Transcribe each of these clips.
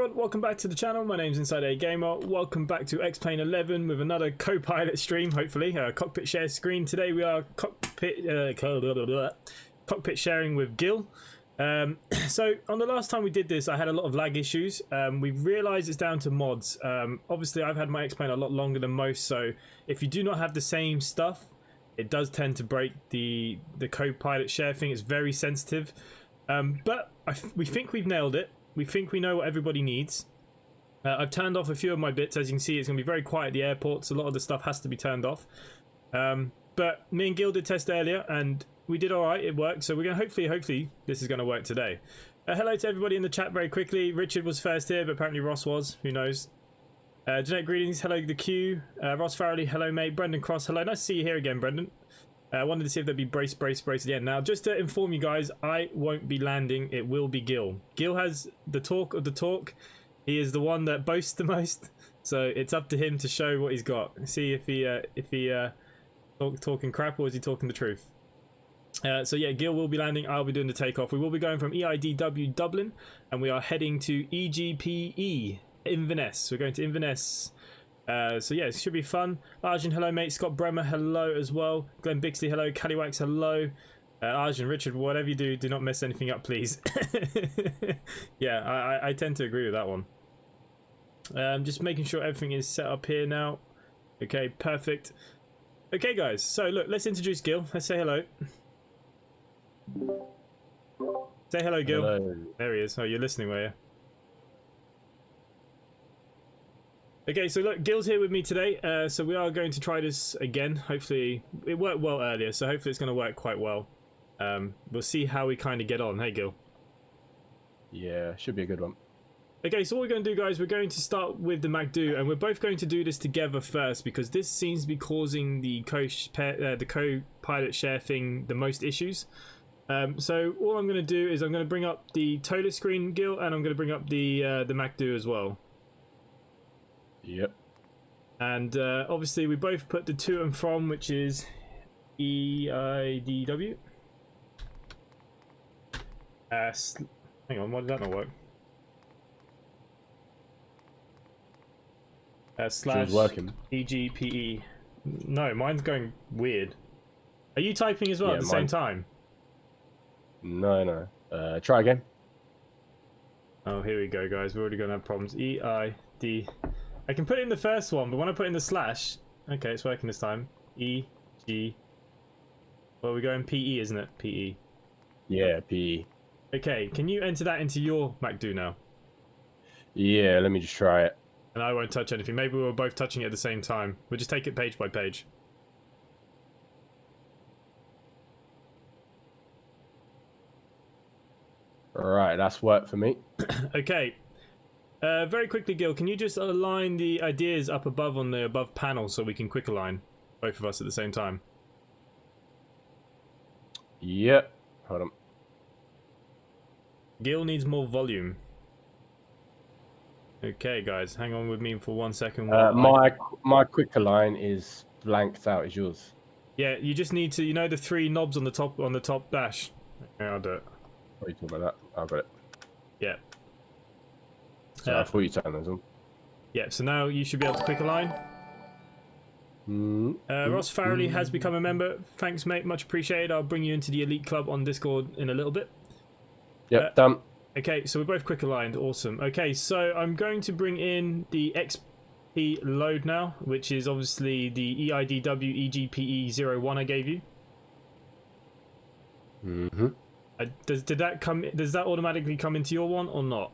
everyone, welcome back to the channel. My name's InsideAgameR. Welcome back to X-Plane 11 with another co-pilot stream, hopefully. Cockpit share screen. Today we are cockpit sharing with Gil. So on the last time we did this, I had a lot of lag issues. We've realized it's down to mods. Obviously I've had my X-Plane a lot longer than most, so if you do not have the same stuff, it does tend to break the co-pilot share thing. It's very sensitive. But we think we've nailed it. We think we know what everybody needs. I've turned off a few of my bits. As you can see, it's going to be very quiet at the airports. A lot of the stuff has to be turned off. But me and Gil did test earlier, and we did all right. It worked. So we're going to hopefully this is going to work today. Hello to everybody in the chat very quickly. Richard was first here, but apparently Ross was. Who knows? Jeanette, greetings. Hello, the Q. Ross Farrelly, hello, mate. Brendan Cross, hello. Nice to see you here again, Brendan. I wanted to see if there'd be brace at the end. Now, just to inform you guys, I won't be landing. It will be Gil. Gil has the talk of the talk. He is the one that boasts the most. So it's up to him to show what he's got. See if he talking crap or is he talking the truth. So yeah, Gil will be landing. I'll be doing the takeoff. We will be going from EIDW Dublin, and we are heading to EGPE Inverness. We're going to Inverness. So yeah, it should be fun. Arjun, hello mate. Scott Bremer, hello as well. Glenn Bixley, hello. Callywacks, hello. Arjun, Richard, whatever you do not mess anything up, please. Yeah, I tend to agree with that one. Just making sure everything is set up here now. Okay, perfect. Okay guys, so look, let's introduce Gil. Let's say hello. Say hello, Gil. Hello. There he is. Oh, you're listening, were you? Okay, so look, Gil's here with me today, so we are going to try this again. Hopefully, it worked well earlier, so hopefully it's going to work quite well. We'll see how we kind of get on. Hey, Gil. Yeah, should be a good one. Okay, so what we're going to do, guys, we're going to start with the MacDo, and we're both going to do this together first, because this seems to be causing the co-pilot share thing the most issues. So all I'm going to do is I'm going to bring up the toilet screen, Gil, and I'm going to bring up the MacDo as well. Yep. And obviously we both put the to and from, which is EIDW. Hang on, why did that not work? Slash working. EGPE. No, mine's going weird. Are you typing as well at the same time? No. Try again. Oh, here we go, guys. We're already going to have problems. EID. I can put it in the first one, but when I put in the slash... Okay, it's working this time. EG... Well, we're going PE, isn't it? PE. Yeah, PE. Okay, can you enter that into your MacDo now? Yeah, let me just try it. And I won't touch anything. Maybe we're both touching it at the same time. We'll just take it page by page. Alright, that's worked for me. Okay. Very quickly, Gil, can you just align the ideas up above on the above panel so we can quick align both of us at the same time? Yep. Hold on. Gil needs more volume. Okay, guys, hang on with me for 1 second. My quick align is blanked out. Is yours? Yeah, you just need to, you know, the three knobs on the top dash. Yeah, I'll do it. What are you talking about that? I've got it. Yeah. So I thought you turned those on. Yeah, so now you should be able to quick align. Ross Farrelly has become a member. Thanks, mate. Much appreciated. I'll bring you into the elite club on Discord in a little bit. Yep, done. Okay, so we're both quick aligned. Awesome. Okay, so I'm going to bring in the XP load now, which is obviously the EIDW EGPE 01 I gave you. Does that automatically come into your one or not?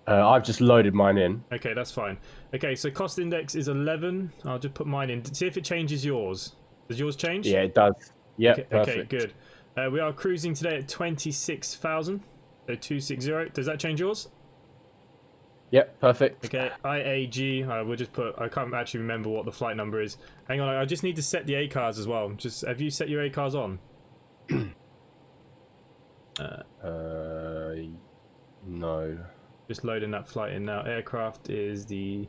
I've just loaded mine in. Okay, that's fine. Okay, so cost index is 11. I'll just put mine in. See if it changes yours. Does yours change? Yeah, it does. Yep, okay, perfect. Okay, good. We are cruising today at 26,000. So 260. Does that change yours? Yep, perfect. Okay, IAG. We'll just put. I can't actually remember what the flight number is. Hang on, I just need to set the ACARs as well. Have you set your ACARs on? No. Just loading that flight in now. Aircraft is the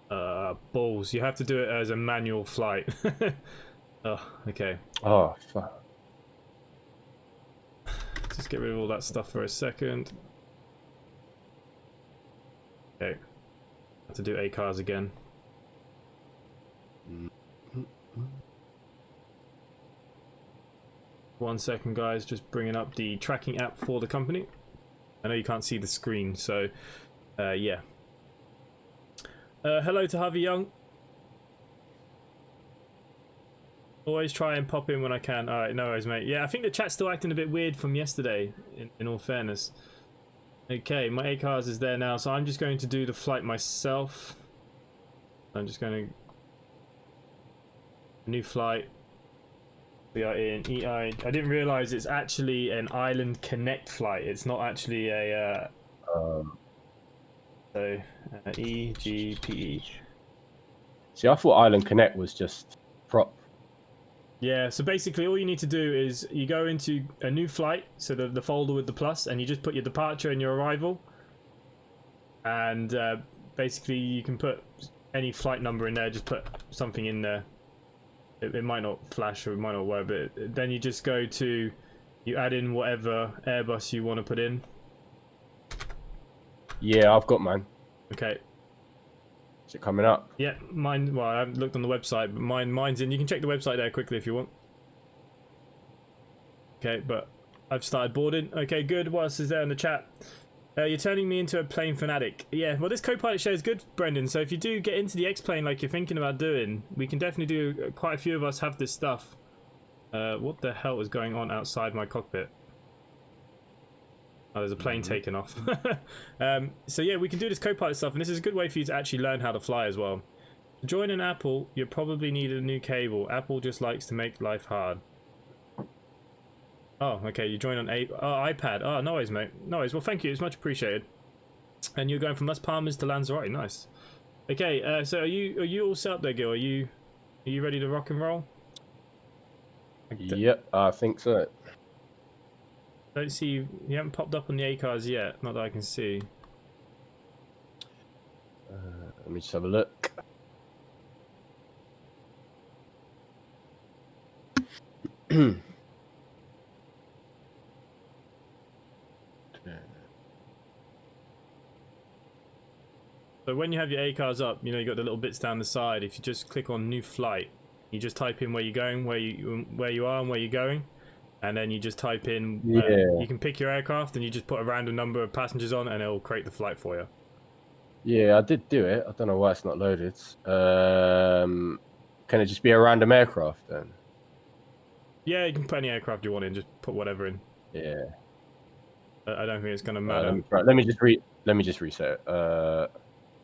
balls. You have to do it as a manual flight. Oh, okay. Oh, fuck. Let's get rid of all that stuff for a second. Okay. Have to do ACARs again. One second, guys. Just bringing up the tracking app for the company. I know you can't see the screen, so yeah. Hello to Harvey Young. Always try and pop in when I can. Alright, no worries, mate. Yeah, I think the chat's still acting a bit weird from yesterday, in all fairness. Okay, my ACARs is there now, so I'm just going to do the flight myself. I'm just going to... New flight. We are in I didn't realise it's actually an Island Connect flight. It's not actually a... EGPE. See, I thought Island Connect was just prop. Yeah, so basically all you need to do is you go into a new flight, so the folder with the plus, and you just put your departure and your arrival. And basically you can put any flight number in there, just put something in there. It might not flash or it might not work, but then you just go to, you add in whatever Airbus you want to put in. Yeah, I've got mine. Okay. Is it coming up? Yeah, mine, well, I haven't looked on the website, but mine's in. You can check the website there quickly if you want. Okay, but I've started boarding. Okay, good. What else is there in the chat? You're turning me into a plane fanatic. Yeah, well, this co-pilot show is good, Brendan. So if you do get into the X-plane like you're thinking about doing, we can definitely do. Quite a few of us have this stuff. What the hell is going on outside my cockpit? Oh, there's a plane taking off. So yeah, we can do this co-pilot stuff, and this is a good way for you to actually learn how to fly as well. To join an Apple, you probably need a new cable. Apple just likes to make life hard. Oh, okay, you join on iPad. Oh, no worries, mate. No worries. Well, thank you. It's much appreciated. And you're going from Las Palmas to Lanzarote. Nice. Okay, so are you all set up there, Gil? Are you ready to rock and roll? Yep, I think so. Don't see you haven't popped up on the ACARs yet. Not that I can see. Let me just have a look. So when you have your ACARs up, you know you got the little bits down the side. If you just click on new flight, you just type in where you're going, where you are, and where you're going, and then you just type in. You can pick your aircraft, and you just put a random number of passengers on, and it'll create the flight for you. Yeah, I did do it. I don't know why it's not loaded. Can it just be a random aircraft then? Yeah, you can put any aircraft you want in. Just put whatever in. Yeah. I don't think it's gonna matter. Let me just reset it.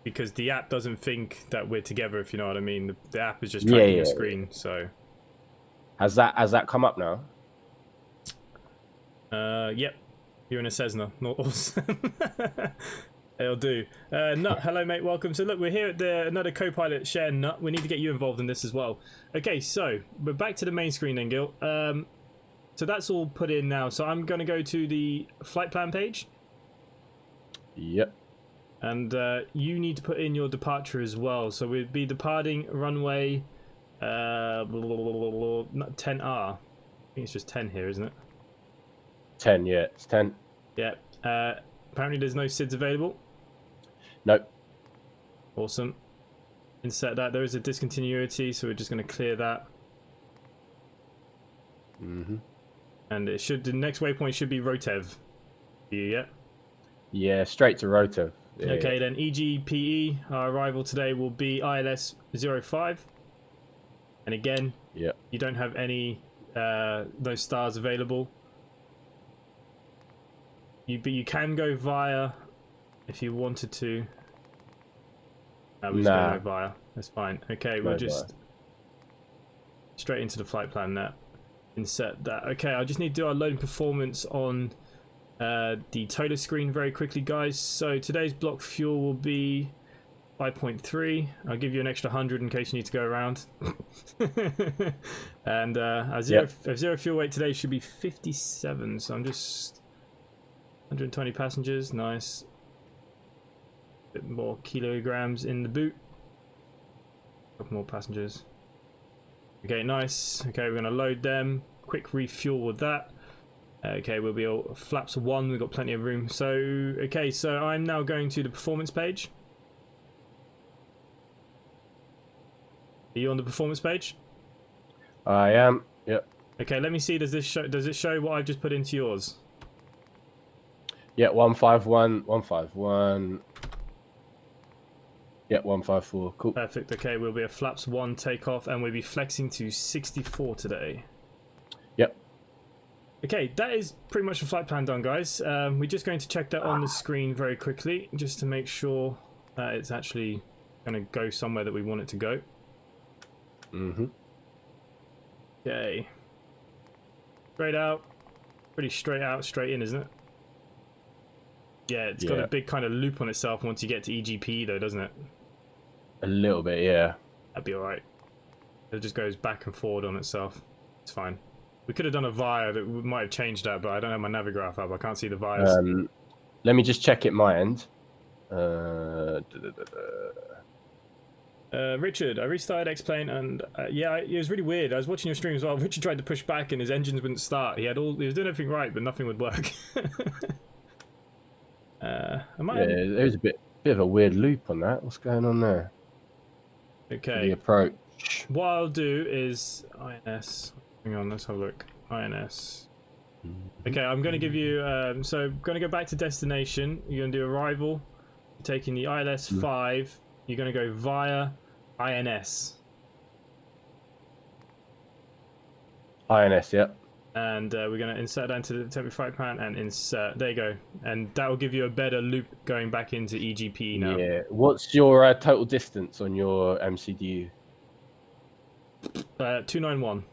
Because the app doesn't think that we're together, if you know what I mean. The app is just tracking your screen. So. Has that come up now? Yep. You're in a Cessna. Not awesome. It'll do. Nut, hello mate, welcome. So look, we're here at another co-pilot share. Nut, we need to get you involved in this as well. Okay, so we're back to the main screen then, Gil. So that's all put in now. So I'm going to go to the flight plan page. Yep. And you need to put in your departure as well. So we'd be departing runway 10R. I think it's just 10 here, isn't it? 10, yeah, it's 10. Yeah. Apparently there's no SIDS available. Nope. Awesome. Insert that. There is a discontinuity, so we're just going to clear that. Mm-hmm. And it should, the next waypoint should be Rotev. Yeah. Yeah, straight to Rotev. Yeah, okay, then EGPE, our arrival today will be ILS 05. And again, you don't have any those stars available. But you can go via if you wanted to. No, we're just going to go via. That's fine. Okay, we'll just straight into the flight plan there. Insert that. Okay, I just need to do our loading performance on the total screen very quickly, guys. So today's block fuel will be 5.3. I'll give you an extra 100 in case you need to go around. And our zero fuel weight today should be 57. So I'm just 120 passengers. Nice. Bit more kilograms in the boot. A couple more passengers. Okay, nice. Okay, we're going to load them. Quick refuel with that. Okay, we'll be all flaps 1. We've got plenty of room. So, okay, so I'm now going to the performance page. Are you on the performance page? I am. Yep. Okay, let me see. Does it show what I've just put into yours? Yeah, 151, 151. Yeah, 154. Cool. Perfect. Okay, we'll be a flaps 1 takeoff, and we'll be flexing to 64 today. Yep. Okay, that is pretty much the flight plan done, guys. We're just going to check that on the screen very quickly, just to make sure that it's actually going to go somewhere that we want it to go. Mm-hmm. Okay. Straight out. Pretty straight out, straight in, isn't it? Yeah, it's got a big kind of loop on itself once you get to EGPE, though, doesn't it? A little bit, yeah. That'd be alright. It just goes back and forward on itself. It's fine. We could have done a via that might have changed that, but I don't have my navigraph up. I can't see the vias. Let me just check it my end. Richard, I restarted X-Plane, and yeah, it was really weird. I was watching your stream as well. Richard tried to push back and his engines wouldn't start. He was doing everything right, but nothing would work. There's a bit of a weird loop on that. What's going on there? Okay. The approach. What I'll do is INS. Hang on, let's have a look. INS. Okay, I'm going to give you. So, I'm going to go back to destination. You're going to do arrival. You're taking the ILS 5. You're going to go via INS. INS, yep. And we're going to insert that into the temporary flight plan and insert. There you go. And that will give you a better loop going back into EGPE now. Yeah. What's your total distance on your MCDU? 291.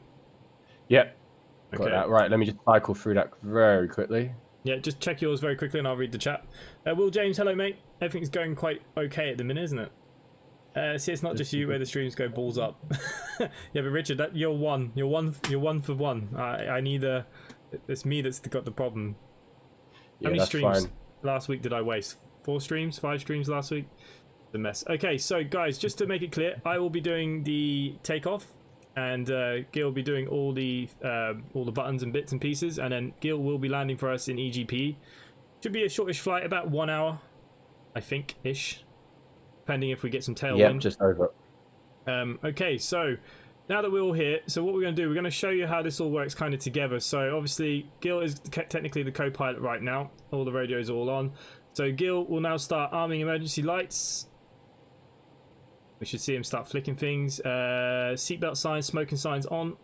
Yep. Okay. Got that. Right, let me just cycle through that very quickly. Yeah, just check yours very quickly and I'll read the chat. Will James, hello mate. Everything's going quite okay at the minute, isn't it? See, it's not just you where the streams go balls up. Yeah, but Richard, you're one. You're one for one. I need a. It's me that's got the problem. Yeah, How many that's streams fine. last week did I waste? 4 streams? 5 streams last week? The mess. Okay, so guys, just to make it clear, I will be doing the takeoff, and Gil will be doing all the buttons and bits and pieces, and then Gil will be landing for us in EGP. Should be a shortish flight, about 1 hour, I think, ish. Depending if we get some tailwind. Yep, just over. Okay, so now that we're all here, so what we're going to do, we're going to show you how this all works kind of together. So obviously, Gil is technically the co-pilot right now. All the radios are all on. So Gil will now start arming emergency lights. We should see him start flicking things. Seatbelt signs, smoking signs on.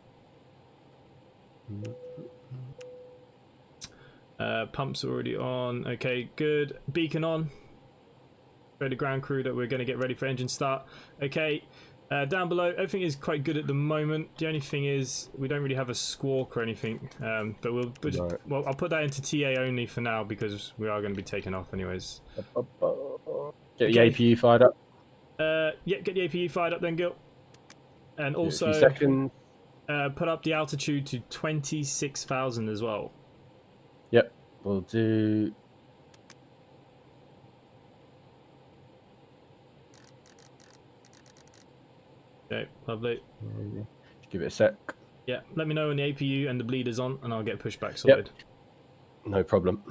Pumps already on. Okay, good. Beacon on. Show the ground crew that we're going to get ready for engine start. Okay, down below, everything is quite good at the moment. The only thing is we don't really have a squawk or anything, but well, I'll put that into TA only for now because we are going to be taking off anyways. Get the APU fired up. Yeah, get the APU fired up then, Gil. And also seconds. Put up the altitude to 26,000 as well. Yep, we'll do. Okay, lovely. Give it a sec. Yeah, let me know when the APU and the bleed is on, and I'll get pushback sorted. Yep. No problem.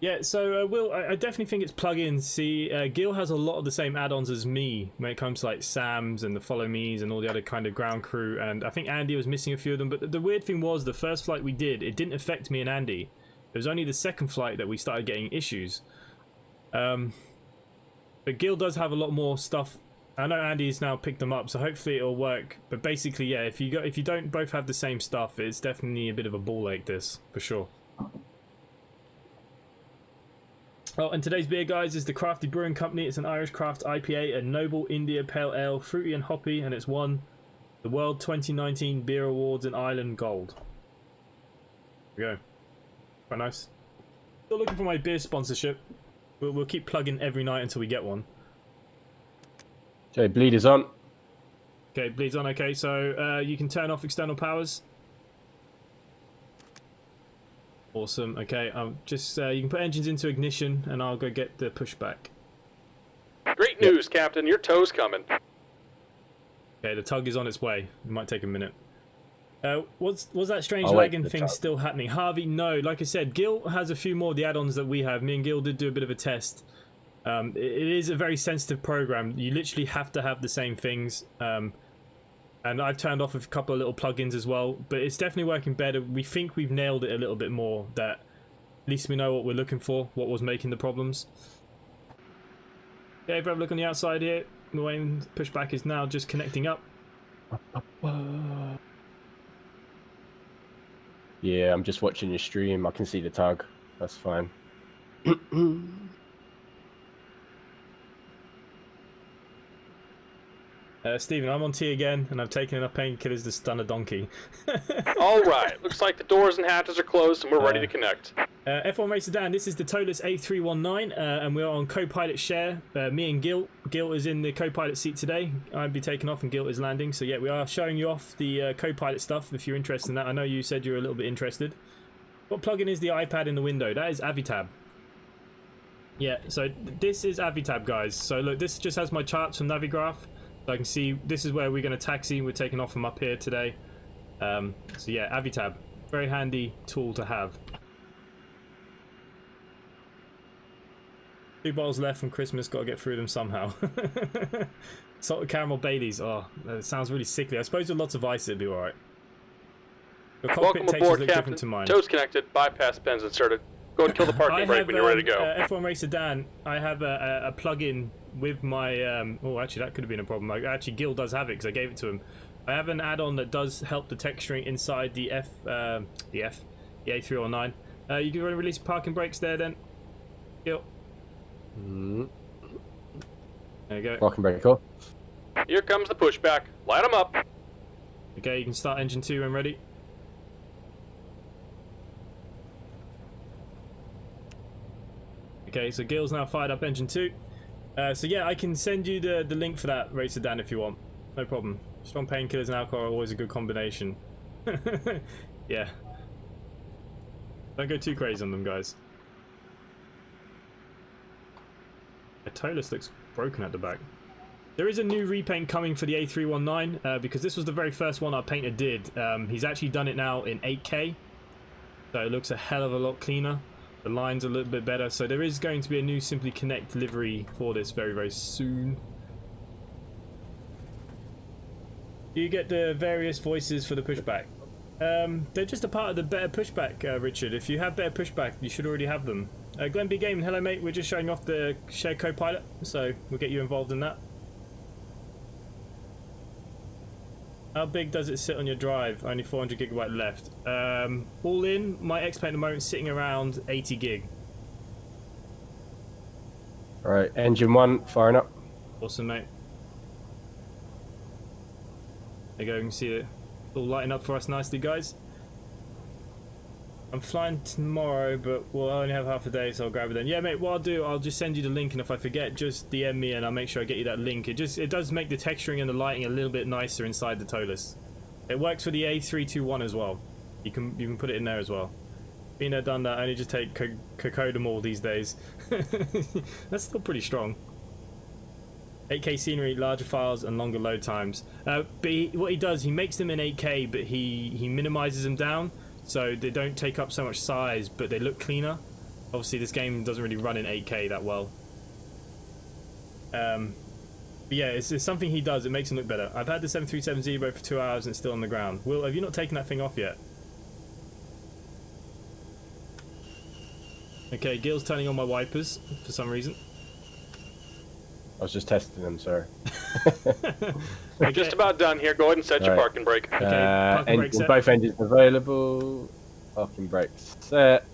Yeah, so Will, I definitely think it's plug-ins. See, Gil has a lot of the same add-ons as me when it comes to like SAMs and the Follow Me's and all the other kind of ground crew, and I think Andy was missing a few of them, but the weird thing was the first flight we did, it didn't affect me and Andy. It was only the second flight that we started getting issues. But Gil does have a lot more stuff. I know Andy's now picked them up, so hopefully it'll work. But basically, yeah, if you don't both have the same stuff, it's definitely a bit of a ball ache, this, for sure. Oh, and today's beer, guys, is the Crafty Brewing Company. It's an Irish craft IPA, a Noble India Pale Ale, fruity and hoppy, and it's won the World 2019 Beer Awards in Ireland Gold. There we go. Quite nice. Still looking for my beer sponsorship. We'll keep plugging every night until we get one. Okay, bleed is on. Okay, bleed's on. Okay, so you can turn off external powers. Awesome. Okay, I'll just you can put engines into ignition, and I'll go get the pushback. Great news, Captain. Your tow's coming. Okay, the tug is on its way. It might take a minute. Was that strange I'll wait lagging for the thing time. still happening? Harvey, no. Like I said, Gil has a few more of the add-ons that we have. Me and Gil did do a bit of a test. It is a very sensitive program. You literally have to have the same things. And I've turned off a couple of little plugins as well. But it's definitely working better. We think we've nailed it a little bit more. That at least we know what we're looking for, what was making the problems. Okay, if we have a look on the outside here, the Wayne pushback is now just connecting up. Yeah, I'm just watching your stream. I can see the tug. That's fine. Stephen, I'm on T again, and I've taken enough painkillers to stun a donkey. All right. Looks like the doors and hatches are closed, and we're ready to connect. F1 Racer Dan, this is the Tolus A319, and we're on co-pilot share. Me and Gil. Gil is in the co-pilot seat today. I'll be taking off, and Gil is landing. So yeah, we are showing you off the co-pilot stuff if you're interested in that. I know you said you were a little bit interested. What plugin is the iPad in the window? That is Avitab. Yeah, so this is Avitab, guys. So look, this just has my charts from Navigraph. So I can see this is where we're going to taxi. We're taking off from up here today. So yeah, Avitab, very handy tool to have. 2 bottles left from Christmas, got to get through them somehow. Salted caramel Baileys. Oh, that sounds really sickly. I suppose with lots of ice it'd be alright. Your cockpit Welcome textures aboard, look Captain. different to mine. Toes connected. Bypass pins inserted. Go and kill the parking brake when you're ready to go. F1 Racer Dan, I have a plug-in with my... oh, actually, that could have been a problem. Actually, Gil does have it because I gave it to him. I have an add-on that does help the texturing inside the A309. You can release parking brakes there then, Gil. There you go. Parking brake off. Here comes the pushback. Light them up. Okay, you can start engine 2 when ready. Okay, so Gil's now fired up engine 2. So yeah, I can send you the link for that, Racer Dan, if you want. No problem. Strong painkillers and alcohol are always a good combination. Yeah. Don't go too crazy on them, guys. The Tolus looks broken at the back. There is a new repaint coming for the A319 because this was the very first one our painter did. He's actually done it now in 8K, so it looks a hell of a lot cleaner. The line's a little bit better, so there is going to be a new Simply Connect livery for this very, very soon. Do you get the various voices for the pushback? They're just a part of the better pushback, Richard. If you have better pushback, you should already have them. Glenn B. Gaming, hello mate, we're just showing off the shared co-pilot, so we'll get you involved in that. How big does it sit on your drive? Only 400 gigabyte left. All in, my XP at the moment is sitting around 80 gig. Alright, engine 1 firing up. Awesome, mate. There you go, you can see it all lighting up for us nicely, guys. I'm flying tomorrow, but we'll only have half a day, so I'll grab it then. Yeah, mate, what I'll do, I'll just send you the link, and if I forget, just DM me and I'll make sure I get you that link. It does make the texturing and the lighting a little bit nicer inside the Tolus. It works for the A321 as well. You can put it in there as well. Been there, done that. I only just take Cocodamol these days. That's still pretty strong. 8K scenery, larger files, and longer load times. But what he does, he makes them in 8K, but he minimizes them down, so they don't take up so much size, but they look cleaner. Obviously, this game doesn't really run in 8K that well. But yeah, it's something he does. It makes them look better. I've had the 737 Zero for 2 hours and it's still on the ground. Will, have you not taken that thing off yet? Okay, Gil's turning on my wipers for some reason. I was just testing them, sorry. We're just about done here. Go ahead and set your parking brake. Okay, parking brake set. Both engines available. Parking brakes set.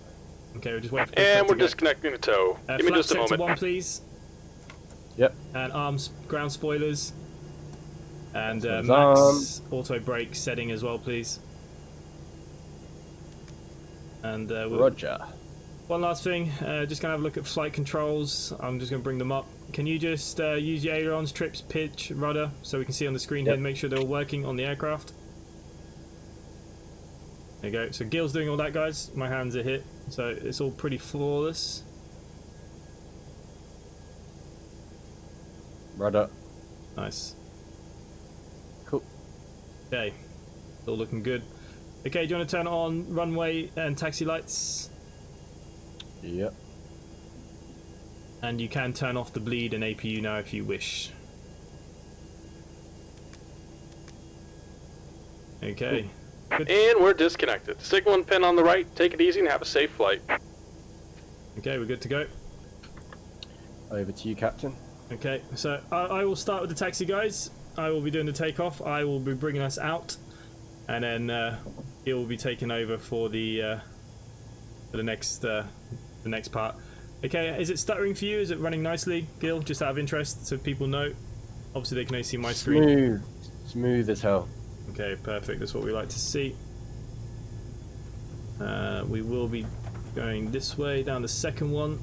Okay, we'll just wait for And we're disconnecting the tow. Give me just a moment. 1, please. Yep. And arms, ground spoilers. And Max max auto brake setting as well, please. And Roger. one last thing, just gonna have a look at flight controls. I'm just gonna bring them up. Can you just use your ailerons, trips, pitch, rudder, so we can see on the screen here and make sure they're all working on the aircraft? There you go. So Gil's doing all that, guys. My hands are hit, so it's all pretty flawless. Rudder. Nice. Cool. Okay. It's all looking good. Okay, do you want to turn on runway and taxi lights? Yep. And you can turn off the bleed and APU now if you wish. Okay. Good. And we're disconnected. Signal and pin on the right. Take it easy and have a safe flight. Okay, we're good to go. Over to you, Captain. Okay, so I will start with the taxi, guys. I will be doing the takeoff. I will be bringing us out, and then it will be taken over for the next part. Okay, is it stuttering for you? Is it running nicely, Gil? Just out of interest, so people know. Obviously, they can only see my screen. Smooth as hell. Okay, perfect. That's what we like to see. We will be going this way down the second one.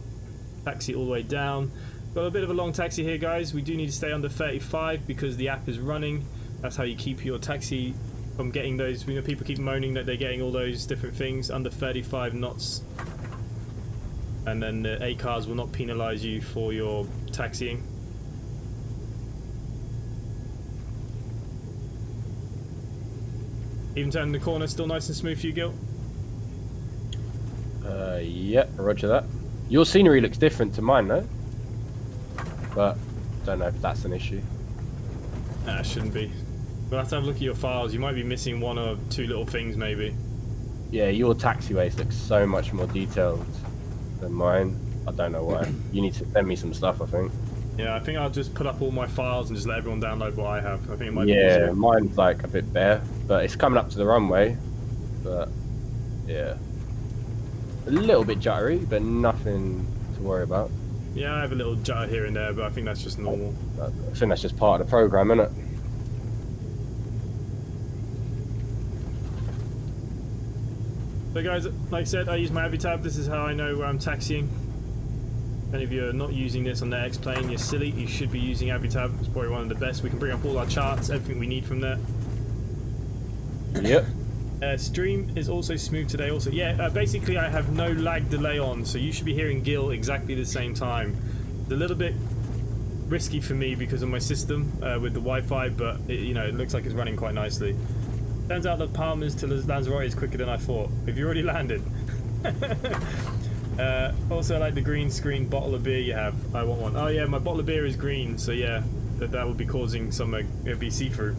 Taxi all the way down. Got a bit of a long taxi here, guys. We do need to stay under 35 because the app is running. That's how you keep your taxi from getting those. You know, people keep moaning that they're getting all those different things under 35 knots. And then the ACARs will not penalise you for your taxiing. Even turning the corner, still nice and smooth for you, Gil? Yep, roger that. Your scenery looks different to mine, though. But, don't know if that's an issue. Nah, it shouldn't be. We'll have to have a look at your files. You might be missing one or two little things, maybe. Yeah, your taxiways look so much more detailed than mine. I don't know why. You need to send me some stuff, I think. Yeah, I think I'll just put up all my files and just let everyone download what I have. I think it might be Yeah, easier. mine's like a bit bare, but it's coming up to the runway. But, yeah. A little bit jittery, but nothing to worry about. Yeah, I have a little jutter here and there, but I think that's just normal. I think that's just part of the program, isn't it? So guys, like I said, I use my Abby tab. This is how I know where I'm taxiing. If any of you are not using this on the X-Plane, you're silly. You should be using Abby tab. It's probably one of the best. We can bring up all our charts, everything we need from there. Yep. Stream is also smooth today. Also, yeah, basically I have no lag delay on, so you should be hearing Gil exactly the same time. It's a little bit risky for me because of my system with the Wi-Fi, but it looks like it's running quite nicely. Turns out that Palmer's to Lanzarote is quicker than I thought. Have you already landed? Also, I like the green screen bottle of beer you have. I want one. Oh yeah, my bottle of beer is green, so yeah, that would be causing some. It'd be see-through.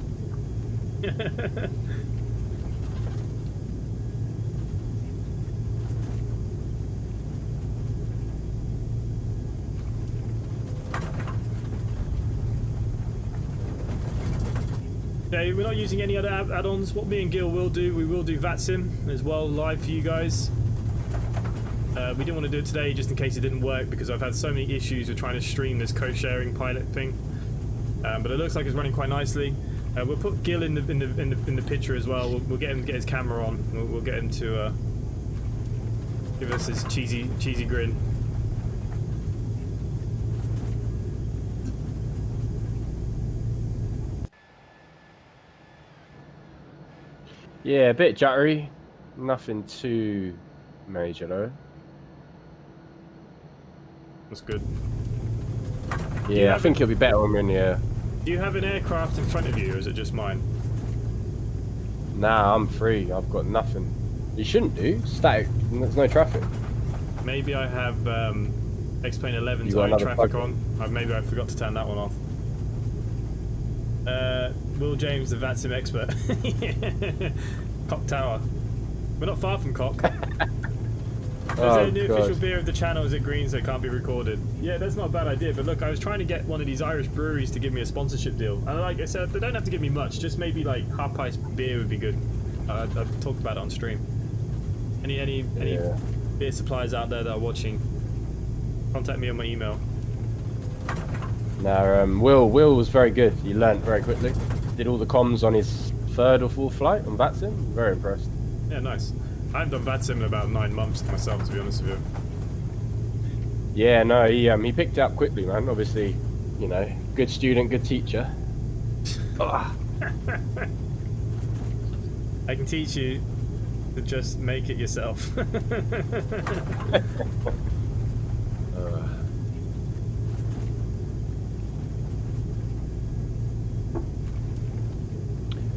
Okay, we're not using any other add-ons. What me and Gil will do, we will do VATSIM as well live for you guys. We didn't want to do it today just in case it didn't work because I've had so many issues with trying to stream this co-sharing pilot thing. But it looks like it's running quite nicely. We'll put Gil in the picture as well. We'll get him to get his camera on. We'll get him to give us his cheesy grin. Yeah, a bit jittery. Nothing too major though. That's good. Yeah, I think it'll be better when we're in the air. Do you have an aircraft in front of you, or is it just mine? Nah, I'm free. I've got nothing. You shouldn't do. Static. There's no traffic. Maybe I have X-Plane 11's You got own another traffic plug? on. Maybe I forgot to turn that one off. Will James, the VATSIM expert. Cock Tower. We're not far from Cock. Is there a new official beer of the channel? Is it green so it can't be recorded? Yeah, that's not a bad idea. But look, I was trying to get one of these Irish breweries to give me a sponsorship deal. And like I said, they don't have to give me much. Just maybe like half-price beer would be good. I've talked about it on stream. Any beer suppliers out there that are watching, contact me on my email. Now, Will was very good. He learnt very quickly. Did all the comms on his third or fourth flight on VATSIM. Very impressed. Yeah, nice. I haven't done VATSIM in about 9 months myself, to be honest with you. Yeah, no, he picked it up quickly, man. Obviously, good student, good teacher. I can teach you to just make it yourself.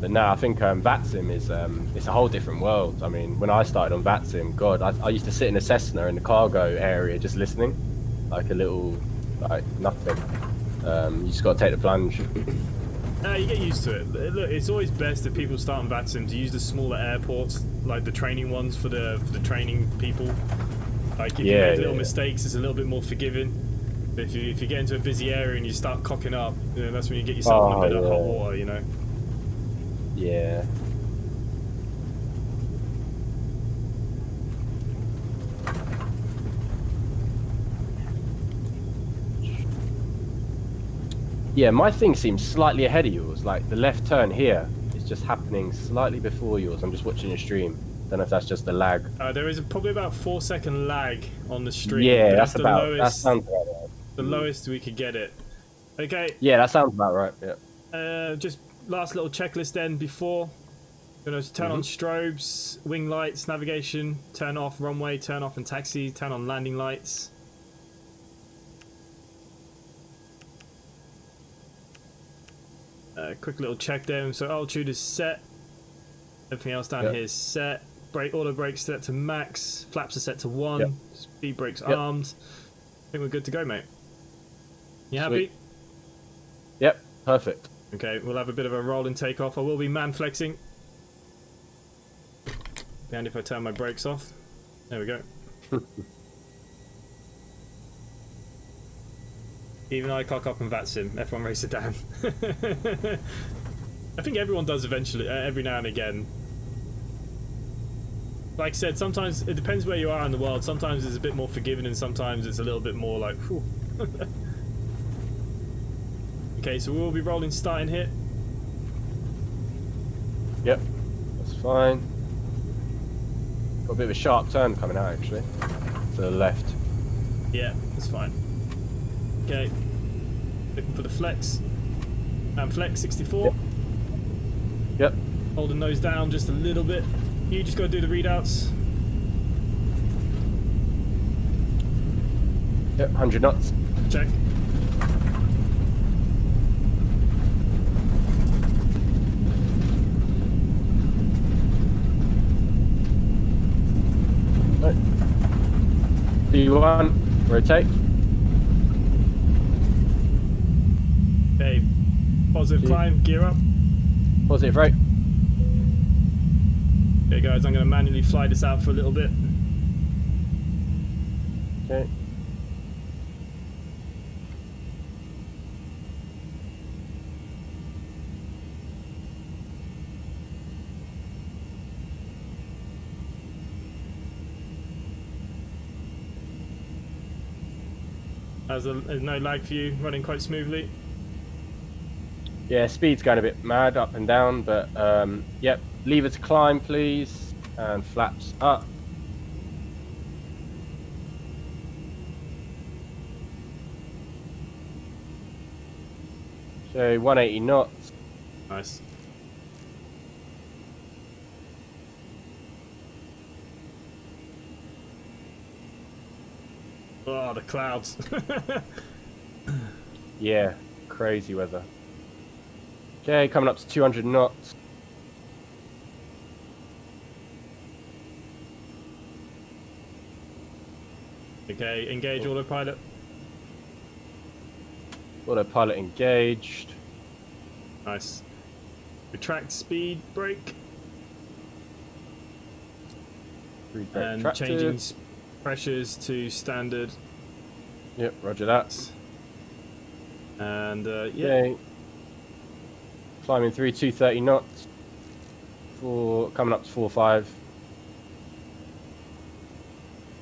But now I think VATSIM is it's a whole different world. I mean, when I started on VATSIM, God, I used to sit in a Cessna in the cargo area just listening, like a little, like nothing. You just got to take the plunge. You get used to it. Look, it's always best if people start on VATSIM to use the smaller airports, like the training ones for the training people. Like if you make little mistakes, it's a little bit more forgiving. But if you get into a busy area and you start cocking up, you know, that's when you get yourself in a bit of hot water, you know. Yeah. Yeah, my thing seems slightly ahead of yours. Like the left turn here is just happening slightly before yours. I'm just watching your stream. Don't know if that's just the lag. There is probably about 4-second lag on the stream. Yeah, that's that's the about. lowest. That sounds about right. The lowest we could get it. Okay. Yeah, that sounds about right. Yeah. Just last little checklist then before. Gonna turn on strobes, wing lights, navigation, turn off runway, turn off and taxi, turn on landing lights. Quick little check there. So altitude is set. Everything else down here is set. Brake, auto brakes set to max. Flaps are set to 1. Speed brakes armed. I think we're good to go, mate. You happy? Sweet. Yep, perfect. Okay, we'll have a bit of a rolling takeoff. I will be man flexing. And if I turn my brakes off. There we go. Even I cock up and VATSIM. F1 Racer Dan. I think everyone does eventually, every now and again. Like I said, sometimes it depends where you are in the world. Sometimes it's a bit more forgiving and sometimes it's a little bit more like, whew. Okay, so we'll be rolling starting here. Yep, that's fine. Got a bit of a sharp turn coming out actually. To the left. Yeah, that's fine. Okay. Looking for the flex. And flex 64. Yep. Holding those down just a little bit. You just got to do the readouts. Yep, 100 knots. Check. Right. D1, rotate. Okay. Positive climb, gear up. Positive right. Okay guys, I'm going to manually fly this out for a little bit. Okay. There's no lag for you, running quite smoothly. Yeah, speed's going a bit mad up and down, but yep, lever to climb please, and flaps up. So 180 knots. Nice. Oh, the clouds. Yeah, crazy weather. Okay, coming up to 200 knots. Okay, engage autopilot. Autopilot engaged. Nice. Retract speed brake. Reed brake And tracted. changing pressures to standard. Yep, roger that. And yeah. Okay. Climbing through 230 knots. Coming up to 4.5.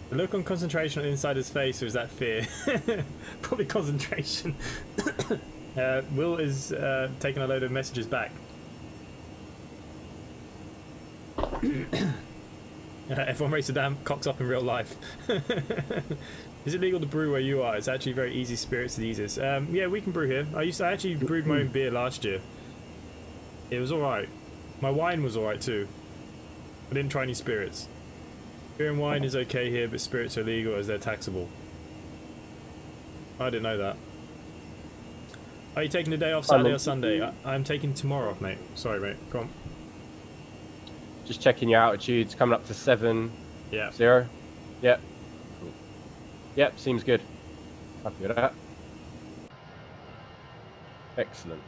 The look on concentration on Insider's face, or is that fear? Probably concentration. Will is taking a load of messages back. F1 Racer Dan cocks up in real life. Is it legal to brew where you are? It's actually very easy spirits to use this. Yeah, we can brew here. I actually brewed my own beer last year. It was alright. My wine was alright too. I didn't try any spirits. Beer and wine is okay here, but spirits are illegal as they're taxable. I didn't know that. Are you taking the day off Saturday or Sunday? I'm taking tomorrow off, mate. Sorry, mate. Go on. Just checking your altitudes, coming up to 7-0. Yeah. Yep. Cool. Yep, seems good. Happy with that. Excellent.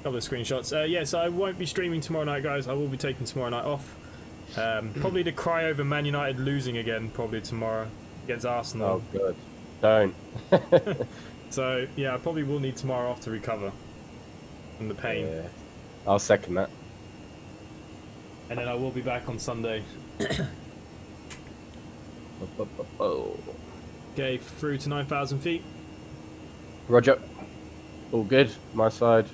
Couple of screenshots. Yeah, so I won't be streaming tomorrow night, guys. I will be taking tomorrow night off. Probably to cry over Man United losing again, probably tomorrow against Arsenal. Oh, good. Don't. So, yeah, I probably will need tomorrow off to recover from the pain. Yeah. I'll second that. And then I will be back on Sunday. Okay, through to 9,000 feet. Roger. All good. My side.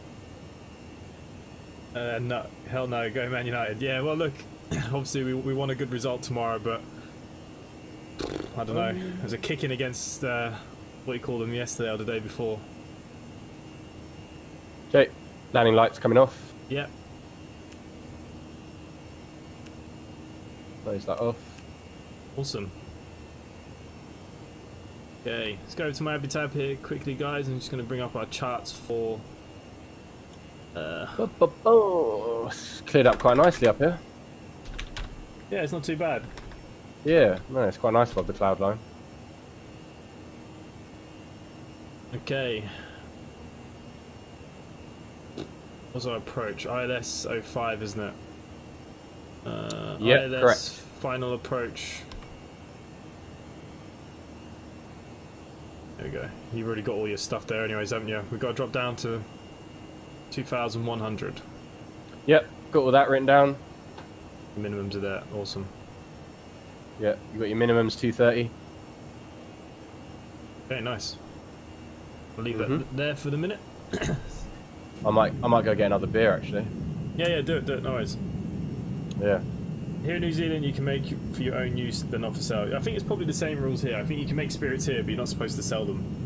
No, hell no, go Man United. Yeah, well, look, obviously we want a good result tomorrow, but I don't know. There's a kick in against what you called them yesterday or the day before. Okay, landing lights coming off. Yep. Close that off. Awesome. Okay, let's go to my Abbey tab here quickly, guys. I'm just going to bring up our charts for. It's cleared up quite nicely up here. Yeah, it's not too bad. Yeah, no, it's quite nice above the cloud line. Okay. What's our approach? ILS 05, isn't it? Yeah, ILS correct. final approach. There we go. You've already got all your stuff there anyways, haven't you? We've got to drop down to 2,100. Yep, got all that written down. The minimums are there. Awesome. Yeah, you got your minimums 230. Okay, nice. I'll leave that there for the minute. I might go get another beer actually. Yeah, do it, no worries. Yeah. Here in New Zealand, you can make for your own use, they're not for sale. I think it's probably the same rules here. I think you can make spirits here, but you're not supposed to sell them.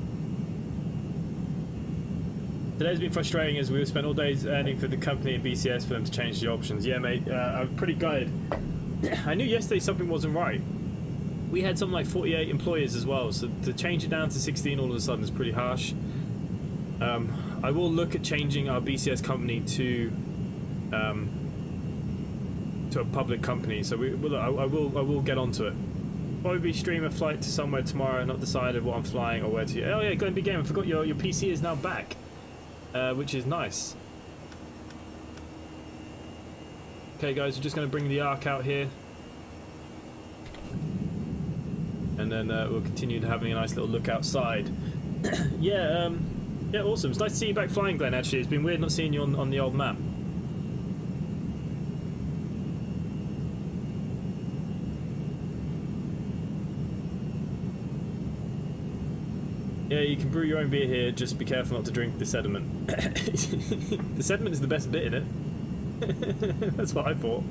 Today's been frustrating as we spent all days earning for the company and BCS for them to change the options. Yeah, mate, I'm pretty gutted. I knew yesterday something wasn't right. We had something like 48 employees as well, so to change it down to 16 all of a sudden is pretty harsh. I will look at changing our BCS company to a public company, so I will get onto it. Probably stream a flight to somewhere tomorrow, not decided what I'm flying or where to. Oh yeah, Glenby Game, I forgot your PC is now back, which is nice. Okay guys, we're just going to bring the Ark out here. And then we'll continue to having a nice little look outside. Yeah, awesome. It's nice to see you back flying, Glenn, actually. It's been weird not seeing you on the old map. Yeah, you can brew your own beer here, just be careful not to drink the sediment. The sediment is the best bit in it. That's what I thought.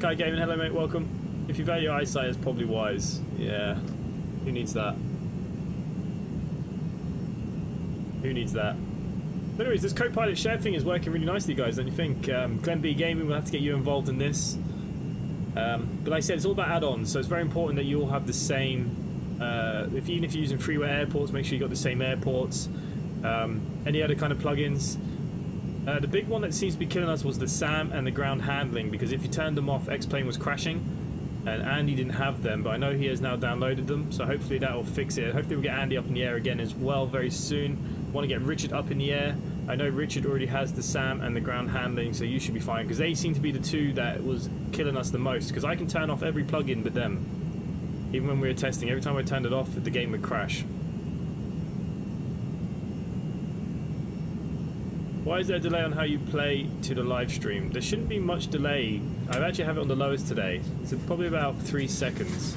Guy Gaming, hello mate, welcome. If you value eyesight, it's probably wise. Yeah. Who needs that? Who needs that? But anyways, this co-pilot share thing is working really nicely, guys, don't you think? Glenn B Gaming will have to get you involved in this. But like I said, it's all about add-ons, so it's very important that you all have the same. Even if you're using freeware airports, make sure you got the same airports. Any other kind of plugins. The big one that seems to be killing us was the SAM and the ground handling, because if you turned them off, X-Plane was crashing, and Andy didn't have them, but I know he has now downloaded them, so hopefully that will fix it. Hopefully we'll get Andy up in the air again as well very soon. Want to get Richard up in the air. I know Richard already has the SAM and the ground handling, so you should be fine, because they seem to be the two that was killing us the most, because I can turn off every plugin but them. Even when we were testing, every time I turned it off, the game would crash. Why is there a delay on how you play to the live stream? There shouldn't be much delay. I actually have it on the lowest today. It's probably about 3 seconds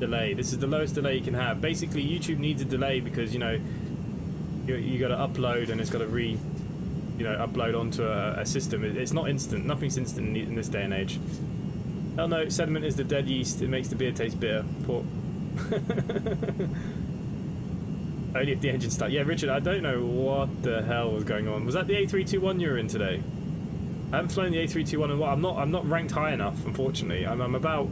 delay. This is the lowest delay you can have. Basically, YouTube needs a delay because, you know, you got to upload and it's got to upload onto a system. It's not instant. Nothing's instant in this day and age. Oh no, sediment is the dead yeast. It makes the beer taste bitter. Poor. Only if the engine starts. Yeah, Richard, I don't know what the hell was going on. Was that the A321 you were in today? I haven't flown the A321 in a while. I'm not ranked high enough, unfortunately. I'm about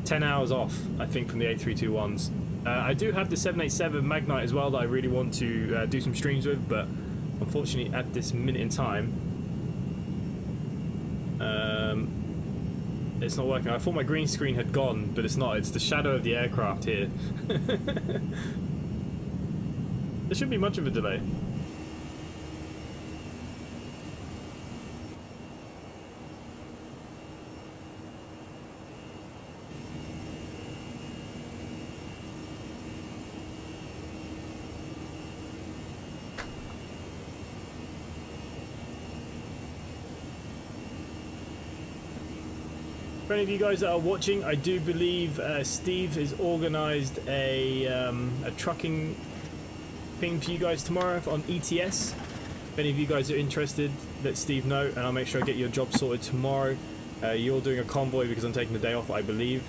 10 hours off, I think, from the A321s. I do have the 787 Magnite as well that I really want to do some streams with, but unfortunately at this minute in time, it's not working. I thought my green screen had gone, but it's not. It's the shadow of the aircraft here. There shouldn't be much of a delay. For any of you guys that are watching, I do believe Steve has organised a trucking thing for you guys tomorrow on ETS. If any of you guys are interested, let Steve know, and I'll make sure I get your job sorted tomorrow. You're doing a convoy because I'm taking the day off, I believe.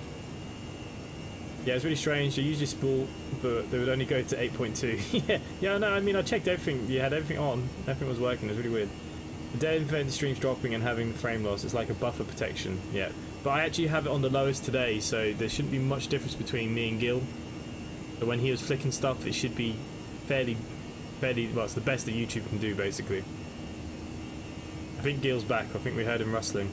Yeah, it's really strange. They usually spool, but they would only go to 8.2. yeah, no, I mean, I checked everything. You had everything on. Everything was working. It was really weird. The day of the stream's dropping and having the frame loss, it's like a buffer protection. Yeah. But I actually have it on the lowest today, so there shouldn't be much difference between me and Gil. But when he was flicking stuff, it should be fairly, well, it's the best that YouTube can do, basically. I think Gil's back. I think we heard him rustling.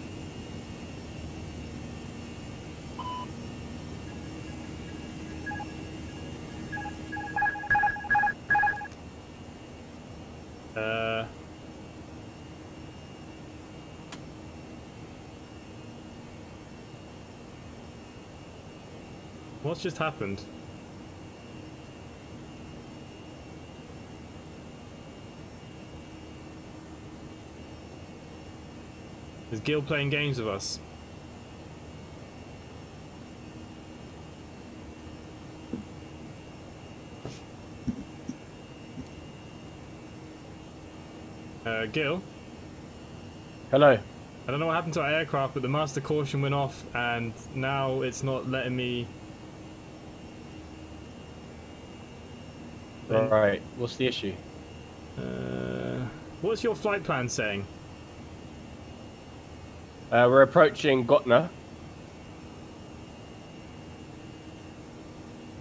What's just happened? Is Gil playing games with us? Gil? Hello. I don't know what happened to our aircraft, but the master caution went off, and now it's not letting me... Right, what's the issue? What's your flight plan saying? We're approaching Gotna.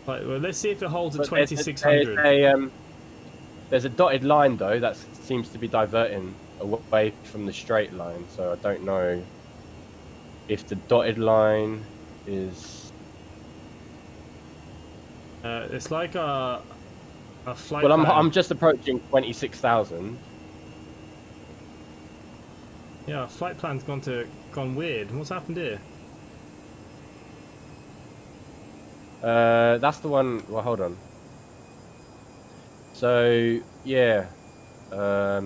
Right, well, let's see if it holds at But 2600. There's a dotted line though that seems to be diverting away from the straight line, so I don't know if the dotted line is... It's like a flight Well, plan. I'm just approaching 26,000. Yeah, our flight plan's gone weird. What's happened here? That's the one. Well, hold on. So yeah, I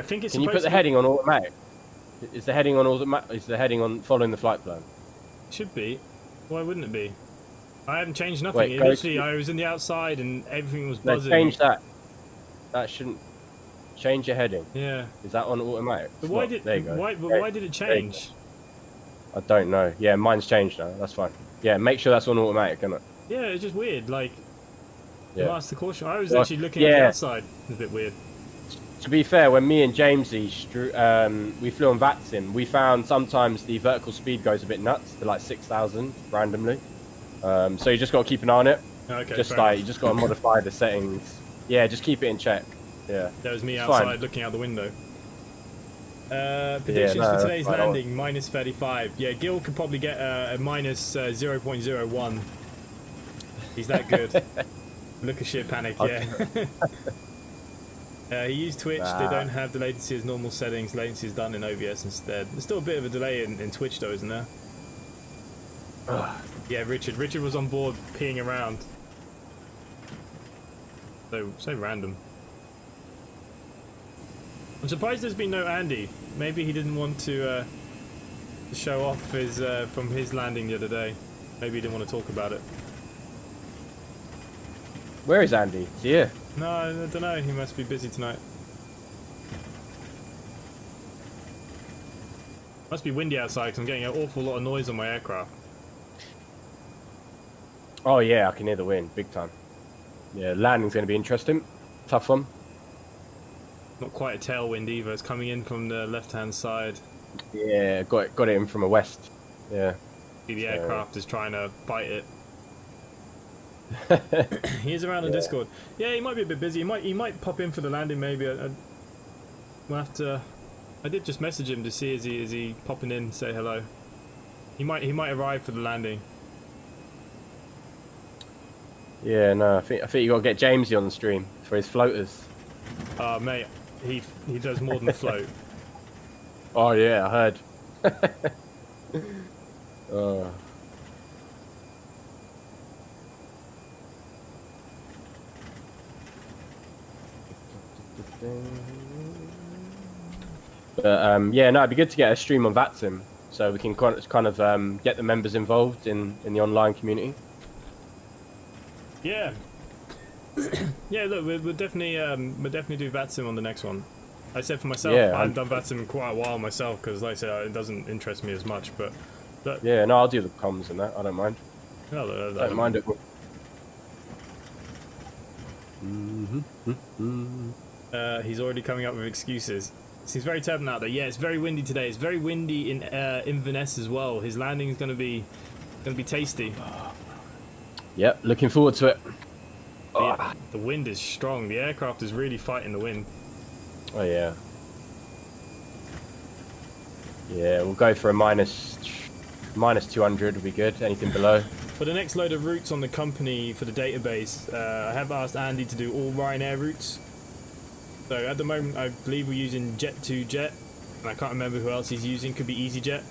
think it's. can you put the heading on automatic? Is the heading on automatic? Is the heading on following the flight plan? Should be. Why wouldn't it be? I haven't changed nothing. Wait, Literally, I was in the outside and everything was No, buzzing. change that. That shouldn't. Change your heading. Yeah. Is that on automatic? But It's why not. did? There you go. Why did it change? I don't know. Yeah, mine's changed now. That's fine. Yeah, make sure that's on automatic, isn't it? Yeah, it's just weird. Like, Yeah. master caution. I was Well, actually looking at the yeah. outside. It's a bit weird. To be fair, when me and Jamesy we flew on VATSIM, we found sometimes the vertical speed goes a bit nuts to like 6,000 randomly. So you just got to keep an eye on it. Okay. Just fair like enough. you just got to modify the settings. Yeah, just keep it in check. Yeah. That was me It's outside fine. looking out the window. Predictions no, for today's that's right on. landing, minus 35. Yeah, Gil could probably get a minus 0.01. He's that good. Look at shit panic, yeah. He used Twitch. They don't have the latency as normal settings. Latency is done in OBS instead. There's still a bit of a delay in Twitch though, isn't there? Yeah, Richard. Richard was on board peeing around. So random. I'm surprised there's been no Andy. Maybe he didn't want to show off his from his landing the other day. Maybe he didn't want to talk about it. Where is Andy? Is he here? No, I don't know. He must be busy tonight. Must be windy outside because I'm getting an awful lot of noise on my aircraft. Oh yeah, I can hear the wind, big time. Yeah, landing's going to be interesting. Tough one. Not quite a tailwind either. It's coming in from the left-hand side. Yeah, got it in from a west. Yeah. The aircraft is trying to fight it. He is around on Discord. Yeah, he might be a bit busy. He might pop in for the landing maybe. We'll have to. I did just message him to see is he popping in, say hello. He might arrive for the landing. Yeah, no, I think you got to get Jamesy on the stream for his floaters. Mate, he does more than float. Oh yeah, I heard. Oh. But yeah, no, it'd be good to get a stream on VATSIM so we can kind of get the members involved in the online community. Yeah. Yeah, look, we'll definitely do VATSIM on the next one. I said for myself, Yeah, I haven't done VATSIM in quite a while myself because, like I said, it doesn't interest me as much. But yeah, no, I'll do the comms and that. I don't mind. no, Don't mind it. He's already coming up with excuses. Seems very turbulent out there. Yeah, it's very windy today. It's very windy in Inverness as well. His landing is going to be tasty. Yep, looking forward to it. Yeah, the wind is strong. The aircraft is really fighting the wind. Oh yeah. Yeah, we'll go for a minus 200 would be good. Anything below. For the next load of routes on the company for the database, I have asked Andy to do all Ryanair routes. So at the moment, I believe we're using Jet2Jet, and I can't remember who else he's using. Could be EasyJet.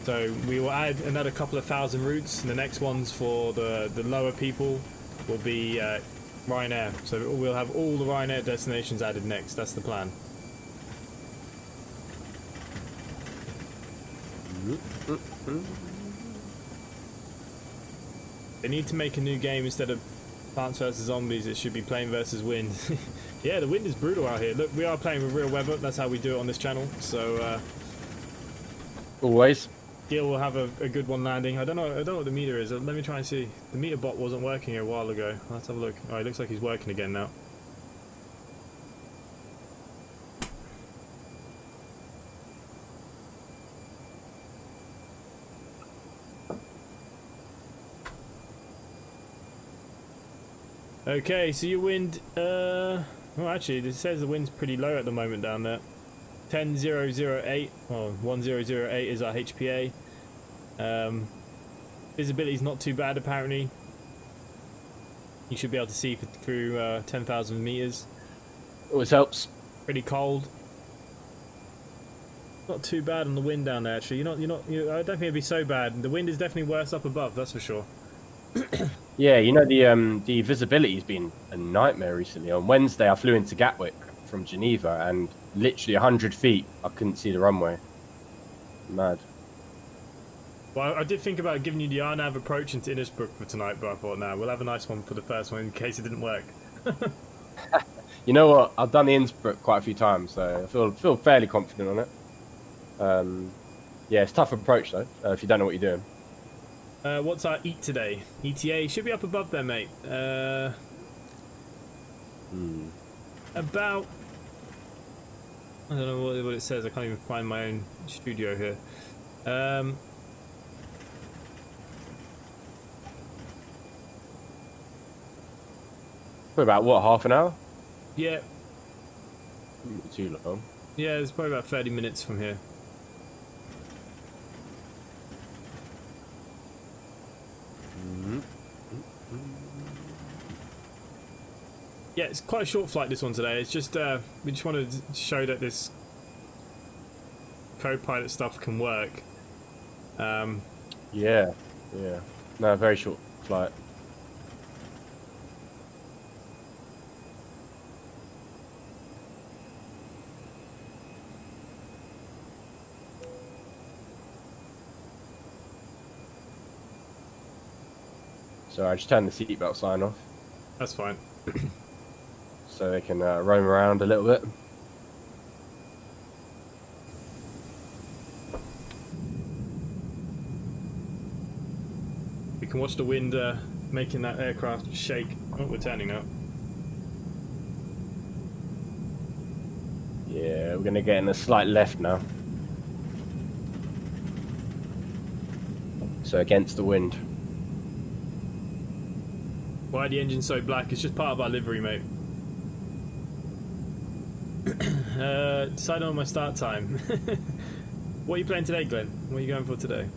So we will add another couple of thousand routes, and the next ones for the lower people will be Ryanair. So we'll have all the Ryanair destinations added next. That's the plan. They need to make a new game instead of Plants vs Zombies. It should be Plane vs Wind. Yeah, the wind is brutal out here. Look, we are playing with real weather. That's how we do it on this channel. So Always. Gil will have a good one landing. I don't know what the meter is. Let me try and see. The meter bot wasn't working a while ago. Let's have a look. Oh, it looks like he's working again now. Okay, so your wind, well actually it says the wind's pretty low at the moment down there. 10,008, well 1008 is our HPA. Visibility's not too bad apparently. You should be able to see through 10,000 meters. Always helps. Pretty cold. Not too bad on the wind down there actually. I don't think it'd be so bad. The wind is definitely worse up above, that's for sure. Yeah, you know the visibility's been a nightmare recently. On Wednesday, I flew into Gatwick from Geneva, and literally 100 feet, I couldn't see the runway. Mad. Well, I did think about giving you the RNAV approach into Innisbrook for tonight, but I thought, nah, we'll have a nice one for the first one in case it didn't work. You know what? I've done the Innsbruck quite a few times, so I feel fairly confident on it. Yeah, it's a tough approach though, if you don't know what you're doing. What's our EAT today? ETA should be up above there, mate. About... I don't know what it says. I can't even find my own studio here. For about, what, half an hour? Yeah. Not too long. Yeah, it's probably about 30 minutes from here. Yeah, it's quite a short flight, this one today. It's just, we just wanted to show that this co-pilot stuff can work. Yeah. No, very short flight. So I just turned the seatbelt sign off. That's fine. So they can roam around a little bit. We can watch the wind making that aircraft shake. Oh, we're turning now. Yeah, we're gonna get in a slight left now. So against the wind. Why are the engines so black? It's just part of our livery, mate. Decide on my start time. What are you playing today, Glenn? What are you going for today?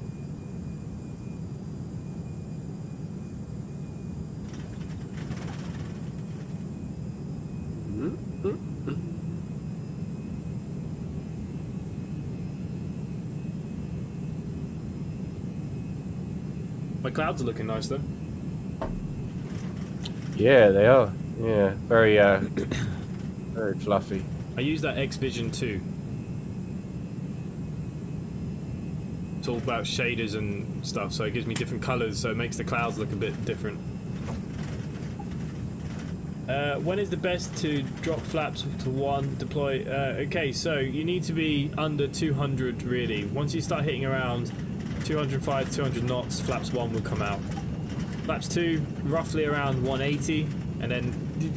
My clouds are looking nice though. Yeah, they are. Yeah, very very fluffy. I use that X Vision too. It's all about shaders and stuff, so it gives me different colours, so it makes the clouds look a bit different. When is the best to drop flaps to 1, deploy? Okay, so you need to be under 200 really. Once you start hitting around 205, 200 knots, flaps 1 will come out. Flaps 2, roughly around 180, and then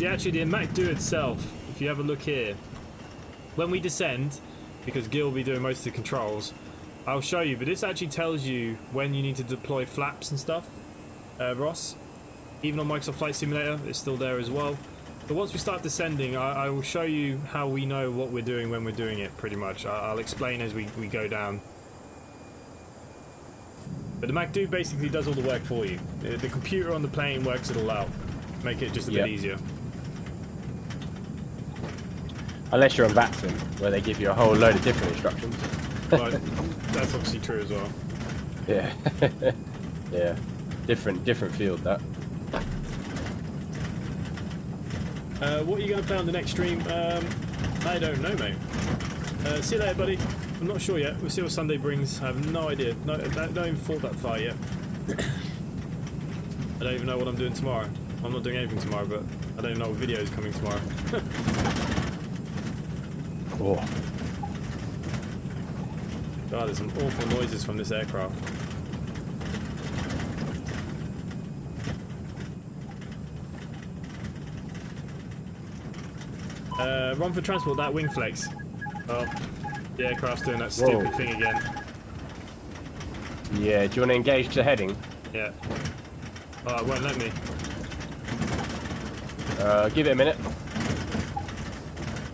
actually the Mac do itself, if you have a look here, when we descend, because Gil will be doing most of the controls, I'll show you, but this actually tells you when you need to deploy flaps and stuff, Ross. Even on Microsoft Flight Simulator, it's still there as well. But once we start descending, I will show you how we know what we're doing when we're doing it, pretty much. I'll explain as we go down. But the Mac basically does all the work for you. The computer on the plane works it all out. Make it just a bit easier. Unless you're on VATSIM, where they give you a whole load of different instructions. But that's obviously true as well. Yeah. Yeah. Different field, that. What are you going to play on the next stream? I don't know, mate. See you later, buddy. I'm not sure yet. We'll see what Sunday brings. I have no idea. No, I don't even thought that far yet. I don't even know what I'm doing tomorrow. I'm not doing anything tomorrow, but I don't even know what video is coming tomorrow. Oh. God, there's some awful noises from this aircraft. Run for transport, that wing flex. Oh, the aircraft's doing that stupid thing again. Yeah, do you want to engage the heading? Yeah. Oh, it won't let me. Give it a minute.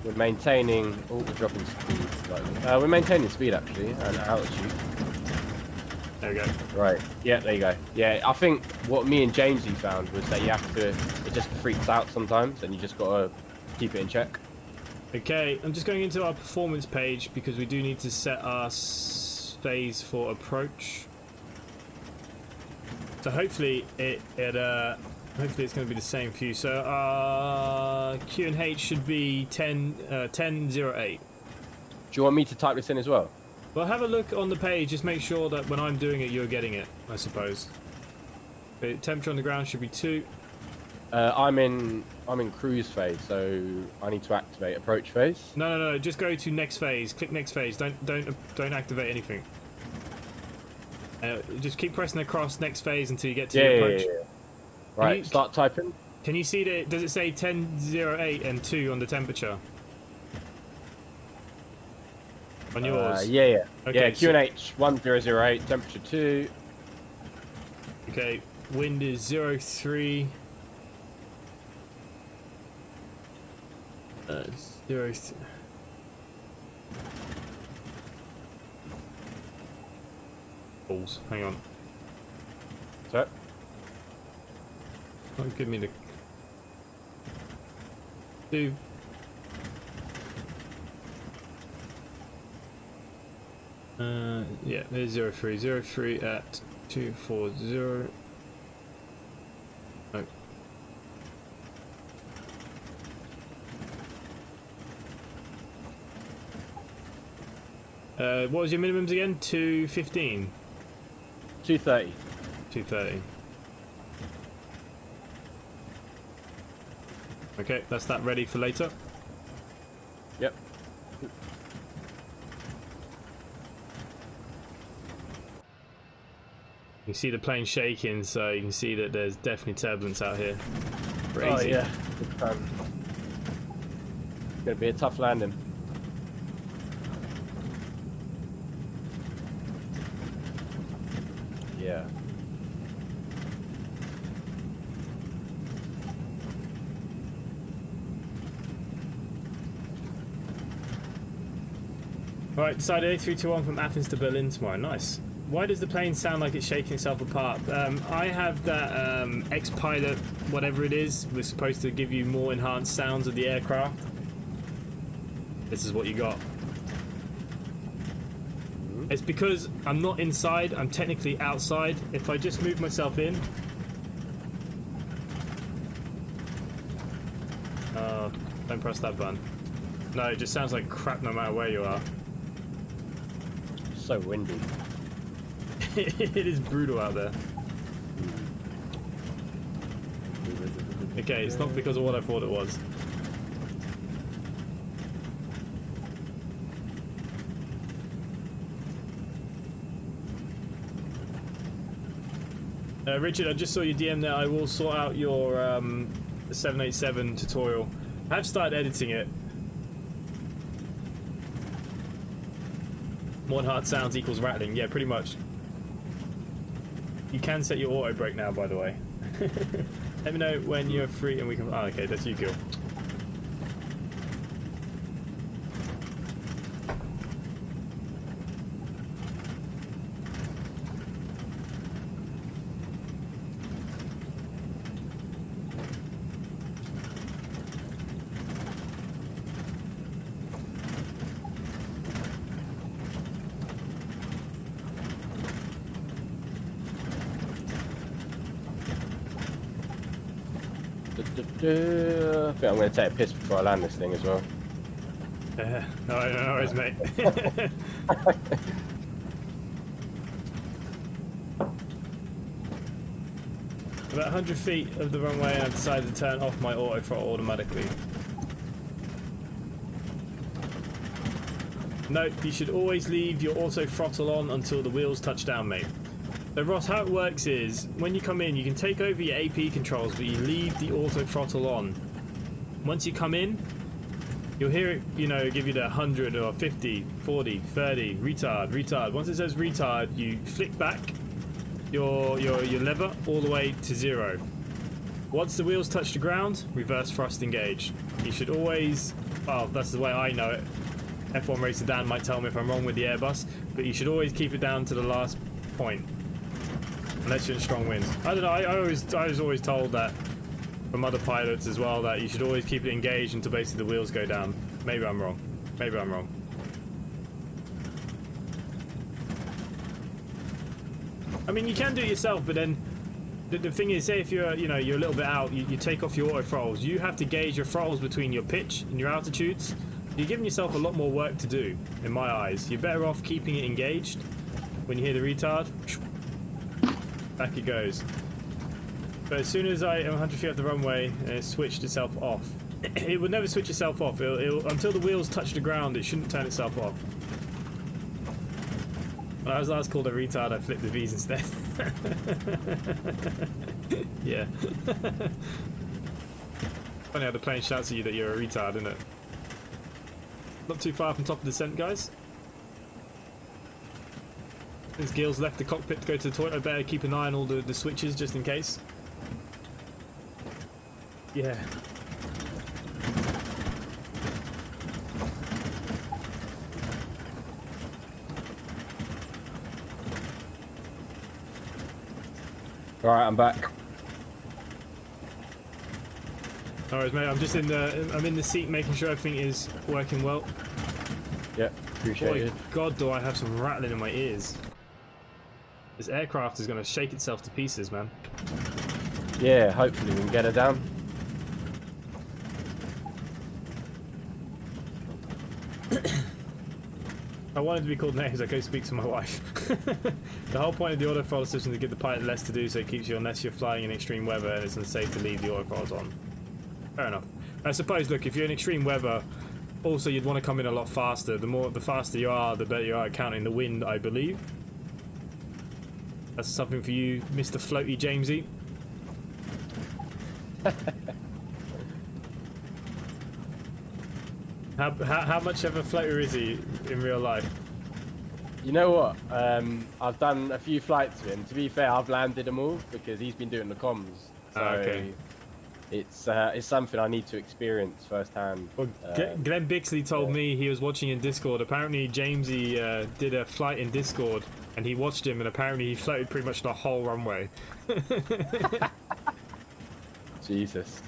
We're maintaining... Oh, we're dropping speed slightly. We're maintaining speed, actually, and altitude. There we go. Right. Yeah, there you go. Yeah, I think what me and Jamesy found was that you have to... It just freaks out sometimes, and you just got to keep it in check. Okay, I'm just going into our performance page because we do need to set our phase for approach. So hopefully hopefully it's going to be the same for you. So Q and H should be 10:08. Do you want me to type this in as well? Well, have a look on the page. Just make sure that when I'm doing it, you're getting it. I suppose. The temperature on the ground should be 2. I'm in cruise phase, so I need to activate approach phase. No. Just go to next phase. Click next phase. Don't activate anything. Just keep pressing across next phase until you get to the approach. Yeah. Right, start typing. Can you see that? Does it say 10:08 and 2 on the temperature? On yours? Yeah. Okay, Yeah, QNH 1008, temperature 2. Okay, wind is 03. 0. Balls. Hang on. So, Don't give me the. Do. Yeah, there's 03. 03 at 240. No. What was your minimums again? 215? 230. 230. Okay, that's that ready for later. Yep. You can see the plane shaking, so you can see that there's definitely turbulence out here. Crazy. Oh yeah. It's gonna be a tough landing. Yeah. Right, decided A321 from Athens to Berlin tomorrow. Nice. Why does the plane sound like it's shaking itself apart? I have that X-Pilot, whatever it is, was supposed to give you more enhanced sounds of the aircraft. This is what you got. It's because I'm not inside, I'm technically outside. If I just move myself in... don't press that button. No, it just sounds like crap no matter where you are. So windy. It is brutal out there. Okay, it's not because of what I thought it was. Richard, I just saw your DM there. I will sort out your 787 tutorial. I have started editing it. One hard sounds equals rattling. Yeah, pretty much. You can set your auto brake now, by the way. Let me know when you're free and we can... Oh, okay, that's you, cool. I think I'm going to take a piss before I land this thing as well. No worries, mate. About 100 feet of the runway, and I've decided to turn off my auto throttle automatically. Note, you should always leave your auto throttle on until the wheels touch down, mate. So Ross, how it works is, when you come in, you can take over your AP controls, but you leave the auto throttle on. Once you come in, you'll hear it, you know, give you the 100 or 50, 40, 30, retard. Once it says retard, you flick back your lever all the way to 0. Once the wheels touch the ground, reverse thrust engage. You should always, well, that's the way I know it. F1 Racer Dan might tell me if I'm wrong with the Airbus, but you should always keep it down to the last point. Unless you're in strong winds. I don't know, I was always told that from other pilots as well, that you should always keep it engaged until basically the wheels go down. Maybe I'm wrong. Maybe I'm wrong. I mean, you can do it yourself, but then the thing is, say if you're, you know, you're a little bit out, you take off your auto throttles. You have to gauge your throttles between your pitch and your altitudes. You're giving yourself a lot more work to do, in my eyes. You're better off keeping it engaged. When you hear the retard, back it goes. But as soon as I am 100 feet off the runway, it switched itself off. It will never switch itself off. Until the wheels touch the ground, it shouldn't turn itself off. When I was last called a retard, I flipped the V's instead. Yeah. Funny how the plane shouts at you that you're a retard, isn't it? Not too far from top of the descent, guys. Since Gil's left the cockpit to go to the toilet, I better keep an eye on all the switches just in case. Yeah. Alright, I'm back. No worries, mate. I'm just in the seat making sure everything is working well. Yep, appreciate it. God, do I have some rattling in my ears. This aircraft is going to shake itself to pieces, man. Yeah, hopefully we can get her down. I wanted to be called names, I go speak to my wife. The whole point of the auto throttle system is to give the pilot less to do, so it keeps you, unless you're flying in extreme weather and it's unsafe to leave the auto throttles on. Fair enough. I suppose, look, if you're in extreme weather, also you'd want to come in a lot faster. The faster you are, the better you are at counting the wind, I believe. That's something for you, Mr. Floaty Jamesy. How much of a floater is he in real life? You know what? I've done a few flights with him. To be fair, I've landed them all because he's been doing the comms. So Okay. it's something I need to experience firsthand. Well, Glenn Bixley told me he was watching in Discord. Apparently, Jamesy did a flight in Discord, and he watched him, and apparently he floated pretty much the whole runway. Jesus.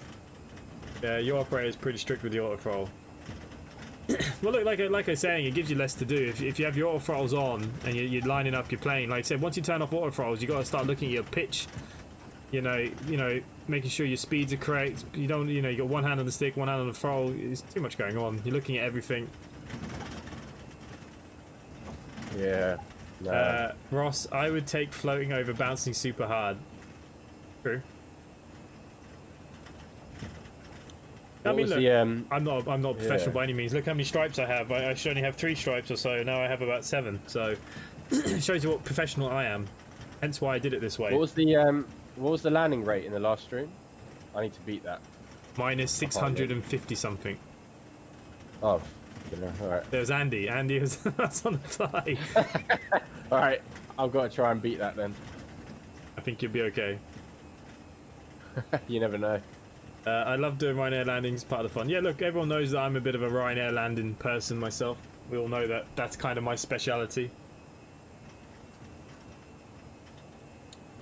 Yeah, your operator is pretty strict with the auto throttle. Well, look, like I was saying, it gives you less to do. If you have your auto throttles on and you're lining up your plane, like I said, once you turn off auto throttles, you got to start looking at your pitch. You know, making sure your speeds are correct. You don't, you got one hand on the stick, one hand on the throttle. There's too much going on. You're looking at everything. Yeah. No. Ross, I would take floating over bouncing super hard. True. I mean, look, I'm not a professional by any means. Look how many stripes I have. I should only have 3 stripes or so. Now I have about 7. So it shows you what professional I am. Hence why I did it this way. What was the landing rate in the last stream? I need to beat that. Minus 650 something. Oh, all right. There's Andy. Andy was that's on the fly. All right, I've got to try and beat that then. I think you'll be okay. You never know. I love doing Ryanair landings, part of the fun. Yeah, look, everyone knows that I'm a bit of a Ryanair landing person myself. We all know that that's kind of my speciality.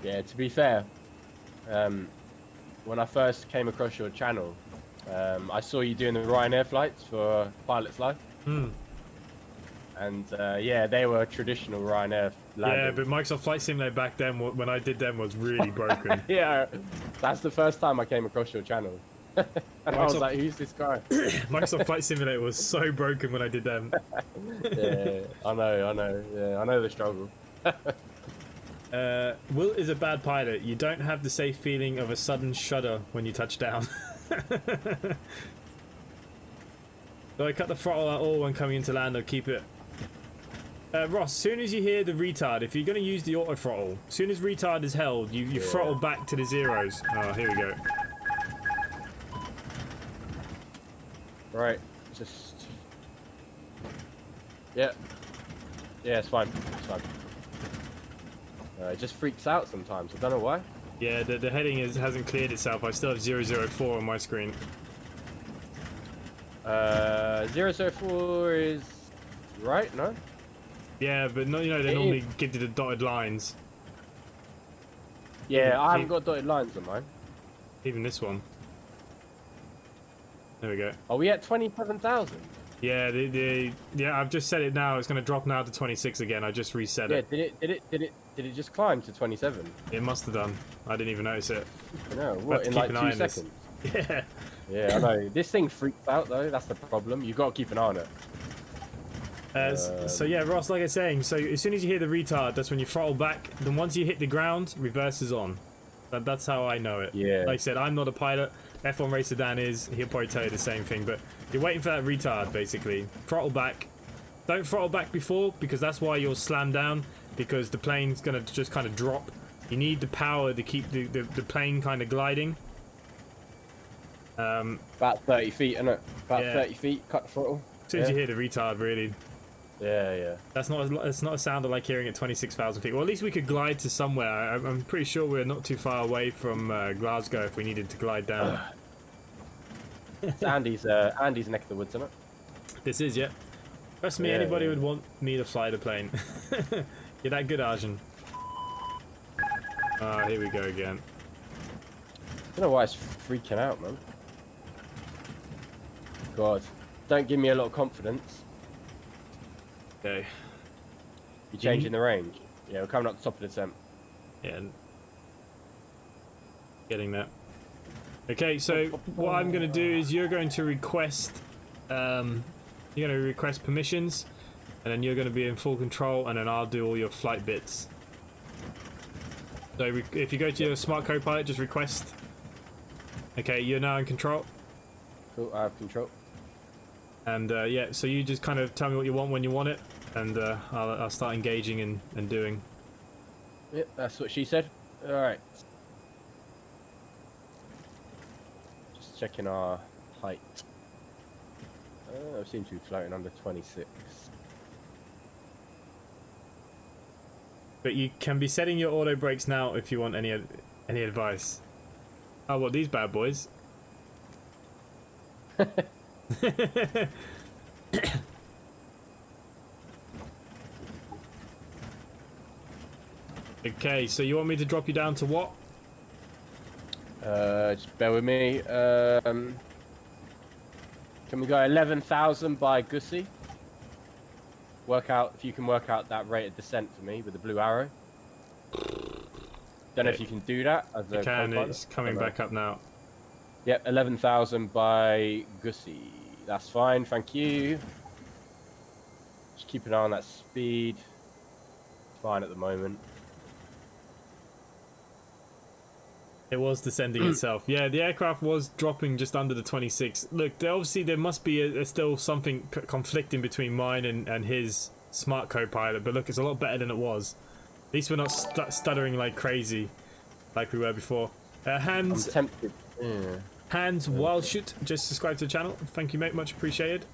Yeah, to be fair, when I first came across your channel, I saw you doing the Ryanair flights for Pilot's Life. And yeah, they were traditional Ryanair landings. Yeah, but Microsoft Flight Simulator back then, when I did them, was really broken. Yeah, that's the first time I came across your channel. And I was like, who's this guy? Microsoft Flight Simulator was so broken when I did them. Yeah, I know. Yeah, I know the struggle. Will is a bad pilot. You don't have the safe feeling of a sudden shudder when you touch down. So I cut the throttle at all when coming into land, or keep it. Ross, soon as you hear the retard, if you're going to use the auto throttle, soon as retard is held, you throttle back to the zeros. Oh, here we go. Right, just... Yeah. Yeah, it's fine. It's fine. It just freaks out sometimes. I don't know why. Yeah, the heading hasn't cleared itself. I still have 004 on my screen. 004 is right, no? Yeah, but no, they normally give you the dotted lines. Yeah, I haven't got dotted lines on mine. Even this one. There we go. Are we at 27,000? Yeah, yeah. I've just set it now. It's going to drop now to 26 again. I just reset it. Yeah, did it just climb to 27? It must have done. I didn't even notice it. No, what, in like 2 seconds? Yeah. Yeah, I know. This thing freaks out though. That's the problem. You've got to keep an eye on it. So yeah, Ross, like I was saying, so as soon as you hear the retard, that's when you throttle back. Then once you hit the ground, reverse is on. That's how I know it. Yeah. Like I said, I'm not a pilot. F1 Racer Dan is. He'll probably tell you the same thing. But you're waiting for that retard, basically. Throttle back. Don't throttle back before, because that's why you'll slam down. Because the plane's going to just kind of drop. You need the power to keep the plane kind of gliding. About 30 feet, isn't it? About 30 feet, cut the throttle. As soon as you hear the retard, really. Yeah. That's not a sound I like hearing at 26,000 feet. Well, at least we could glide to somewhere. I'm pretty sure we're not too far away from Glasgow if we needed to glide down. It's Andy's neck of the woods, isn't it? This is, yeah. Trust me, anybody would want me to fly the plane. You're that good, Arjun. Ah, here we go again. I don't know why it's freaking out, man. God, don't give me a lot of confidence. Okay. You're changing the range. Yeah, we're coming up the top of the descent. Yeah. Getting that. Okay, so what I'm going to do is you're going to request, permissions, and then you're going to be in full control, and then I'll do all your flight bits. So if you go to your smart co-pilot, just request. Okay, you're now in control. Cool, I have control. And yeah, so you just kind of tell me what you want when you want it, and I'll start engaging and doing. Yep, that's what she said. Alright. Just checking our height. We seem to be floating under 26. But you can be setting your auto brakes now if you want any advice. Oh, what, these bad boys? Okay, so you want me to drop you down to what? Just bear with me. Can we go 11,000 by Gussie? Work out if you can work out that rate of descent for me with the blue arrow. Don't know if you can do that. As a co-pilot. It's coming back up now. Yep, 11,000 by Gussie. That's fine, thank you. Just keep an eye on that speed. Fine at the moment. It was descending itself. Yeah, the aircraft was dropping just under the 26. Look, obviously there must be still something conflicting between mine and his smart co-pilot, but look, it's a lot better than it was. At least we're not stuttering like crazy like we were before. Hans, I'm tempted. Hans Wildshoot, just subscribe to the channel. Thank you, mate. Much appreciated.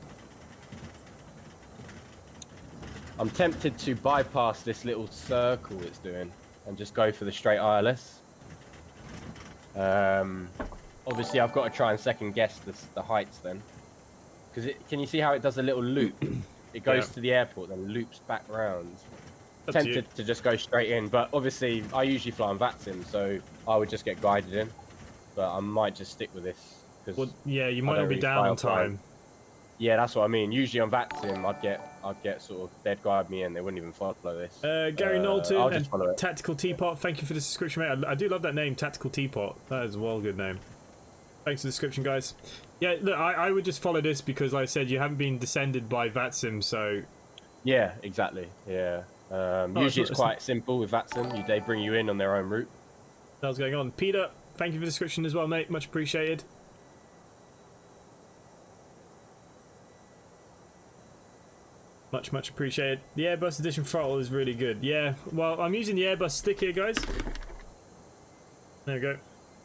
I'm tempted to bypass this little circle it's doing and just go for the straight ILS. Obviously I've got to try and second guess the heights then, because can you see how it does a little loop? It goes to the airport then loops back round. Tempted to just go straight in, but obviously I usually fly on VATSIM, so I would just get guided in, but I might just stick with this. Well, yeah, you might not be down on time. Yeah, that's what I mean. Usually on VATSIM I'd get sort of, they'd guide me in, they wouldn't even follow this. Gary Knowlton and follow it. Tactical Teapot, thank you for the subscription, mate. I do love that name, Tactical Teapot. That is a well good name. Thanks for the description, guys. Yeah, look, I would just follow this because, like I said, you haven't been descended by VATSIM, so... Yeah, exactly, yeah. Usually it's quite simple with VATSIM. They bring you in on their own route. What's going on? Peter, thank you for the description as well, mate. Much appreciated. Much appreciated. The Airbus Edition throttle is really good. Yeah, well, I'm using the Airbus stick here, guys. There we go.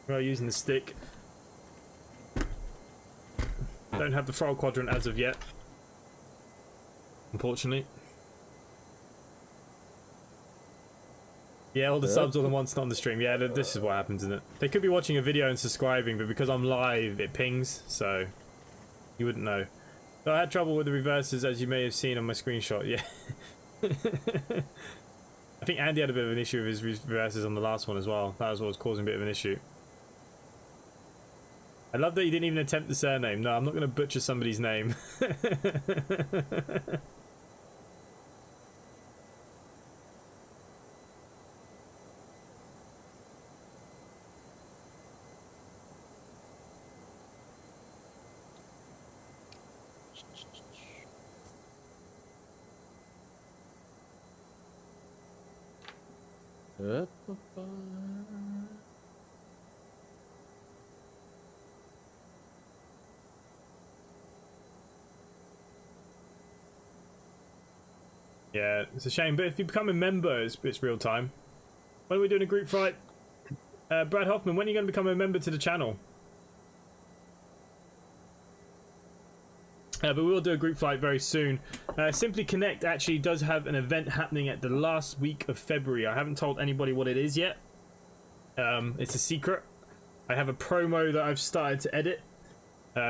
We're using the stick. Don't have the throttle quadrant as of yet, unfortunately. Yeah, all the subs all at once, not on the stream. Yeah, this is what happens, isn't it? They could be watching a video and subscribing, but because I'm live, it pings, so you wouldn't know. So I had trouble with the reverses, as you may have seen on my screenshot. Yeah. I think Andy had a bit of an issue with his reverses on the last one as well. That was what was causing a bit of an issue. I love that you didn't even attempt the surname. No, I'm not going to butcher somebody's name. Yeah, it's a shame, but if you become a member, it's real time. When are we doing a group fight? Brad Hoffman, when are you going to become a member to the channel? But we will do a group fight very soon. Simply Connect actually does have an event happening at the last week of February. I haven't told anybody what it is yet. It's a secret. I have a promo that I've started to edit.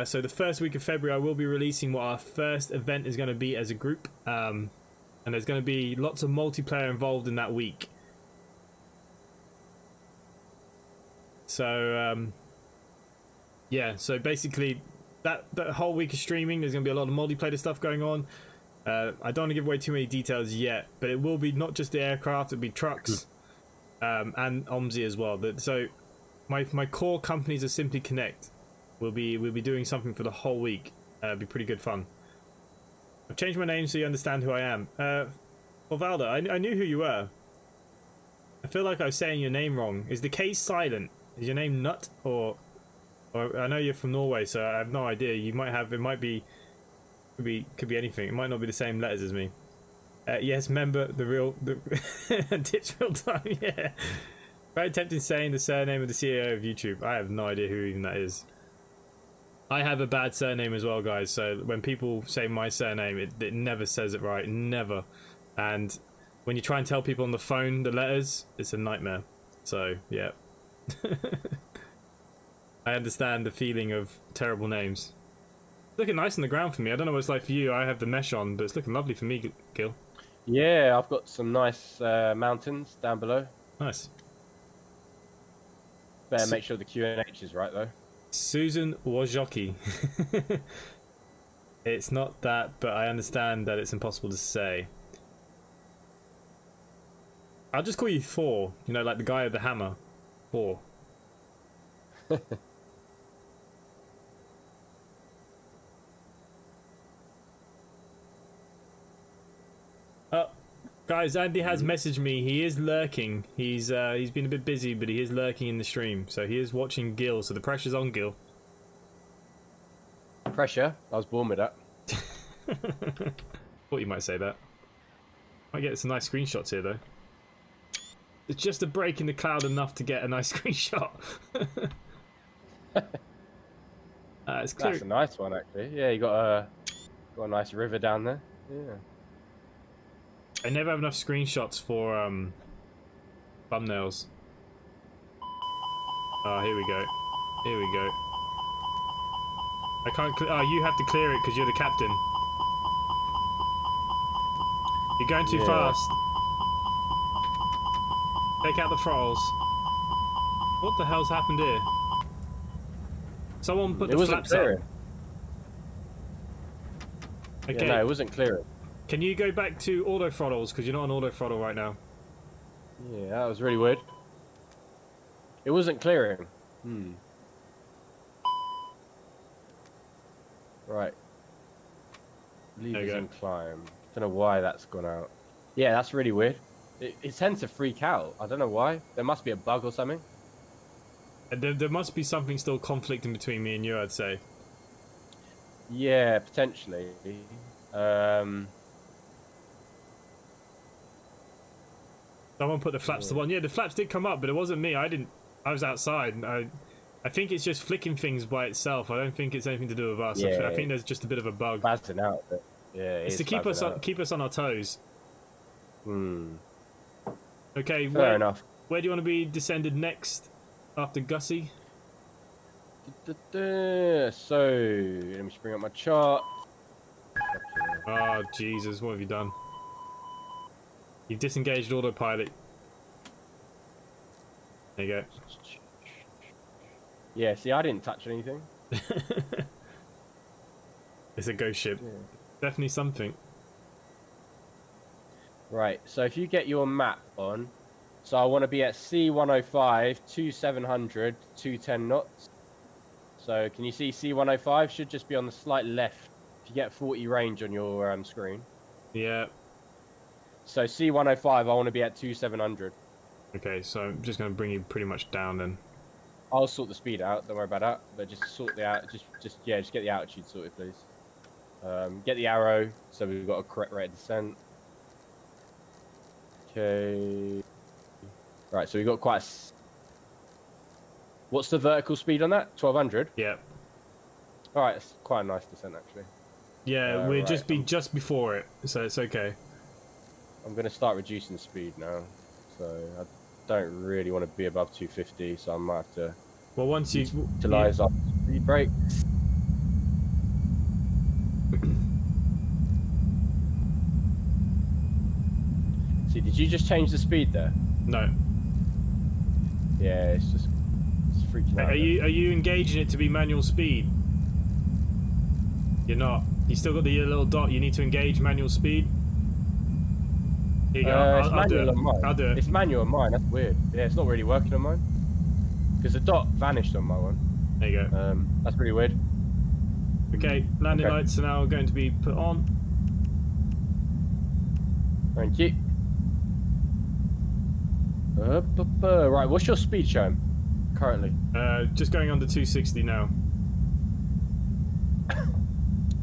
So the first week of February I will be releasing what our first event is going to be as a group. And there's going to be lots of multiplayer involved in that week. So, yeah, so basically that whole week of streaming, there's going to be a lot of multiplayer stuff going on. I don't want to give away too many details yet, but it will be not just the aircraft, it'll be trucks and OMSI as well. So my core companies are Simply Connect. We'll be doing something for the whole week. It'll be pretty good fun. I've changed my name so you understand who I am. Well, Valda, I knew who you were. I feel like I was saying your name wrong. Is the K silent? Is your name Nut? Or I know you're from Norway, so I have no idea. You might have, it might be, could be anything. It might not be the same letters as me. Yes, member, ditch real time, yeah. Very tempting saying the surname of the CEO of YouTube. I have no idea who even that is. I have a bad surname as well, guys, so when people say my surname, it never says it right, never. And when you try and tell people on the phone the letters, it's a nightmare. So yeah. I understand the feeling of terrible names. Looking nice on the ground for me. I don't know what it's like for you. I have the mesh on, but it's looking lovely for me, Gil. Yeah, I've got some nice mountains down below. Nice. Better make sure the QNH is right though. Susan Wojcicki. It's not that, but I understand that it's impossible to say. I'll just call you Thor. You know, like the guy with the hammer. Thor. Guys, Andy has messaged me. He is lurking. He's been a bit busy, but he is lurking in the stream. So he is watching Gil. So the pressure's on Gil. Pressure? I was born with that. Thought you might say that. Might get some nice screenshots here though. It's just a break in the cloud enough to get a nice screenshot. It's clear. That's a nice one actually. Yeah, you got a nice river down there. Yeah. I never have enough screenshots for thumbnails. Oh, here we go. Here we go. I can't. Oh, you have to clear it because you're the captain. You're going too fast. Take out the throttles. What the hell's happened here? Someone put the flaps up. Okay. Yeah, no, it wasn't clearing. Can you go back to auto throttles because you're not on auto throttle right now? Yeah, that was really weird. It wasn't clearing. Right. Levers and climb. Don't know why that's gone out. Yeah, that's really weird. It tends to freak out. I don't know why. There must be a bug or something. There must be something still conflicting between me and you, I'd say. Yeah, potentially. Someone put the flaps to one. Yeah, the flaps did come up, but it wasn't me. I was outside. I think it's just flicking things by itself. I don't think it's anything to do with us. Yeah, I think there's just a bit of a bug. Buzzing out, but yeah, it's to keep us on our toes. Okay, fair enough. Where do you want to be descended next after Gussie? So let me just bring up my chart. Oh Jesus, what have you done? You've disengaged autopilot. There you go. Yeah, see, I didn't touch anything. It's a ghost ship. Yeah. Definitely something. Right, so if you get your map on, so I want to be at C105, 2700, 210 knots. So can you see C105 should just be on the slight left if you get 40 range on your screen. Yeah. So C105, I want to be at 2700. Okay, so I'm just going to bring you pretty much down then. I'll sort the speed out, don't worry about that. But just sort the out, just get the altitude sorted, please. Get the arrow, so we've got a correct rate of descent. Okay. Right, so we've got quite a... What's the vertical speed on that? 1200? Yeah. Alright, it's quite a nice descent, actually. Yeah, we'll right. just be just before it, so it's okay. I'm going to start reducing speed now. So I don't really want to be above 250, so I might have to... Well, once you... utilize our speed brakes. See, did you just change the speed there? No. Yeah, it's freaking out. Are you engaging it to be manual speed? You're not. You still got the little dot. You need to engage manual speed. Here you go. I'll do it. On mine. I'll do it. It's manual on mine. That's weird. Yeah, it's not really working on mine because the dot vanished on my one. There you go. That's pretty weird. Okay, landing lights are now going to be put on. Thank you. Right, what's your speed showing currently? Just going under 260 now.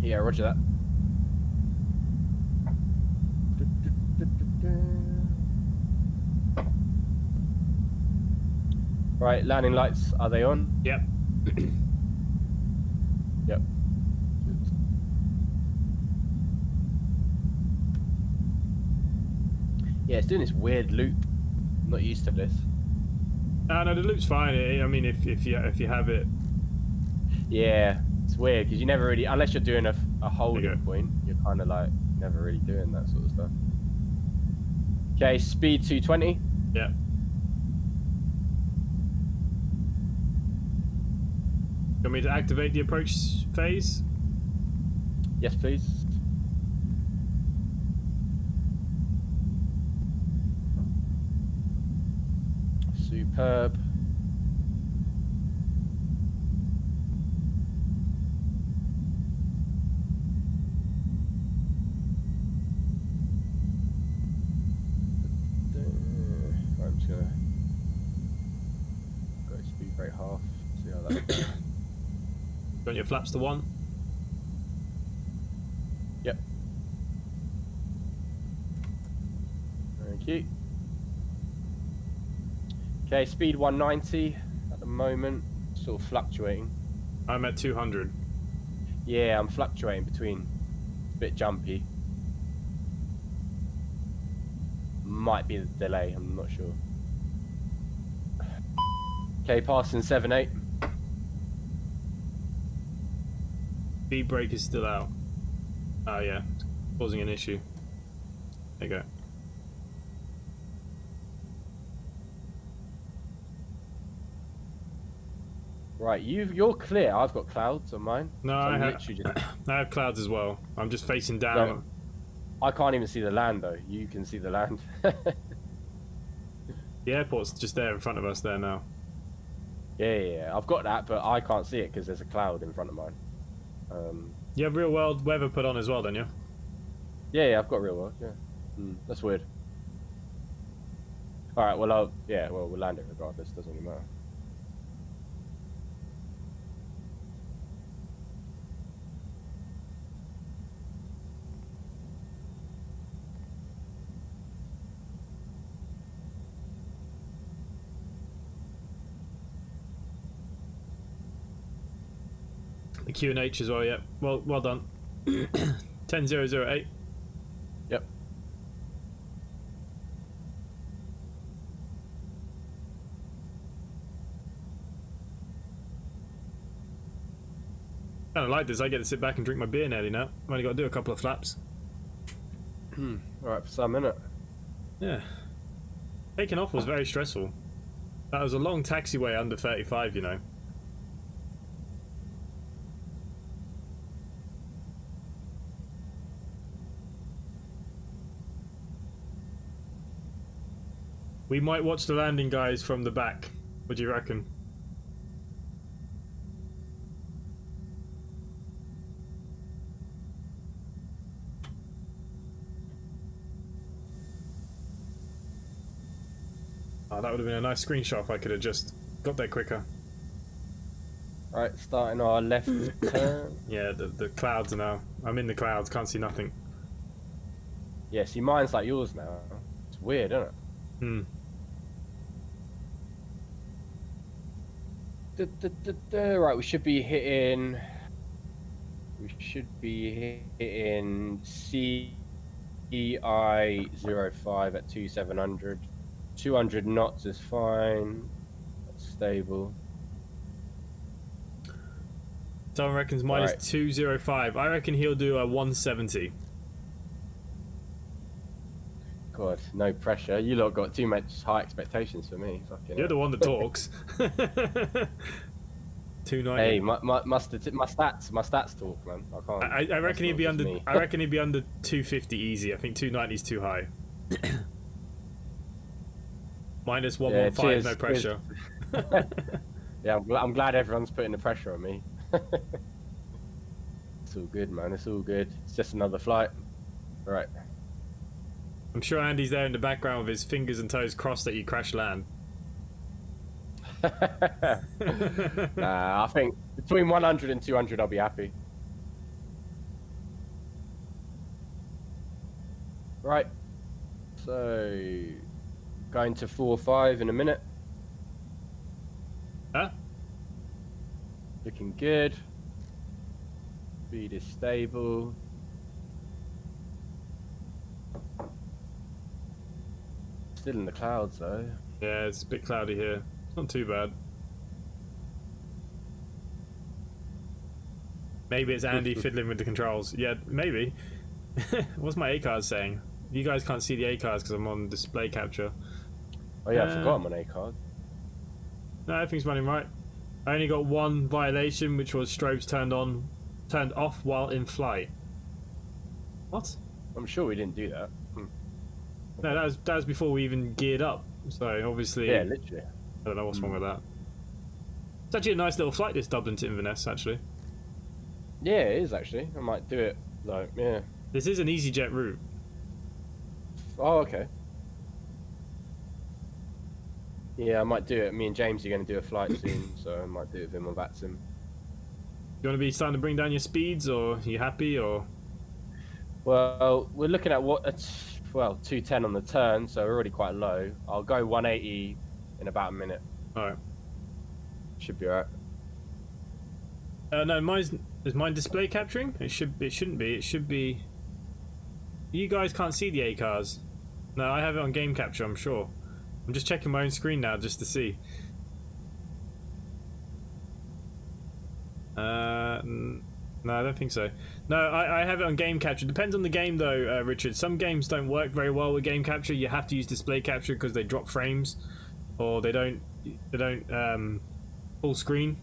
Yeah, roger that. Right, landing lights, are they on? Yep. Yep. Yeah, it's doing this weird loop. I'm not used to this. No, the loop's fine. I mean, if you have it. Yeah, it's weird because you never really, unless you're doing a holding point, you're kind of like never really doing that sort of stuff. Okay, speed 220. Yeah. You want me to activate the approach phase? Yes, please. Superb. I'm just gonna go speed brake half. See how that goes. Want your flaps to 1? Yep. Thank you. Okay, speed 190 at the moment, sort of fluctuating. I'm at 200. Yeah, I'm fluctuating between a bit jumpy. Might be the delay, I'm not sure. Okay, passing 7.8. Speed brake is still out. Oh yeah, it's causing an issue. There you go. Right, you're clear. I've got clouds on mine. No, so I I'm have. literally just... I have clouds as well. I'm just facing down. No, I can't even see the land though. You can see the land. The airport's just there in front of us there now. Yeah, I've got that, but I can't see it because there's a cloud in front of mine. You have real world weather put on as well, don't you? Yeah, I've got real world. Yeah, that's weird. All right, well, we'll land it regardless. Doesn't really matter. The QNH as well, yeah. Well done. 10008. Yep. Kind of like this. I get to sit back and drink my beer nearly now. I've only got to do a couple of flaps. All right, for some minute. Yeah. Taking off was very stressful. That was a long taxiway under 35, you know. We might watch the landing, guys, from the back. What do you reckon? Oh, that would have been a nice screenshot if I could have just got there quicker. Right, starting our left turn. Yeah, the clouds are now. I'm in the clouds, can't see nothing. Yeah, see, mine's like yours now. It's weird, isn't it? Hmm. Right, we should be hitting. We should be hitting CEI05 at 2700. 200 knots is fine. That's stable. Someone reckons mine is 205. I reckon he'll do a 170. God, no pressure. You lot got too much high expectations for me. Fucking You're the one that talks. 290. Hey, my stats talk, man. I can't. I reckon he'd be under. I reckon he'd be under 250 easy. I think 290 is too high. Minus 115, no pressure. Yeah, I'm glad everyone's putting the pressure on me. It's all good, man. It's all good. It's just another flight. All right. I'm sure Andy's there in the background with his fingers and toes crossed that you crash land. Nah, I think between 100 and 200 I'll be happy. Right. So, going to 4-5 in a minute. Huh? Looking good. Speed is stable. Still in the clouds though. Yeah, it's a bit cloudy here. Not too bad. Maybe it's Andy fiddling with the controls. Yeah, maybe. What's my ACARS saying? You guys can't see the ACARS because I'm on display capture. Oh yeah, I forgot I'm on A card. No, everything's running right. I only got one violation, which was strobes turned off while in flight. What? I'm sure we didn't do that. No, that was before we even geared up. So obviously, Yeah, literally. I don't know what's wrong with that. It's actually a nice little flight, this Dublin to Inverness, actually. Yeah, it is actually. I might do it. Like, yeah. This is an EasyJet route. Oh, okay. Yeah, I might do it. Me and James are going to do a flight soon, so I might do it with him on VATSIM. You want to be starting to bring down your speeds, or are you happy, or? Well, we're looking at what it's 210 on the turn, so we're already quite low. I'll go 180 in about a minute. All right. Should be alright. No, is mine display capturing? It shouldn't be. It should be. You guys can't see the ACARS. No, I have it on game capture, I'm sure. I'm just checking my own screen now just to see. No, I don't think so. No, I have it on game capture. Depends on the game though, Richard. Some games don't work very well with game capture. You have to use display capture because they drop frames, or they don't full screen.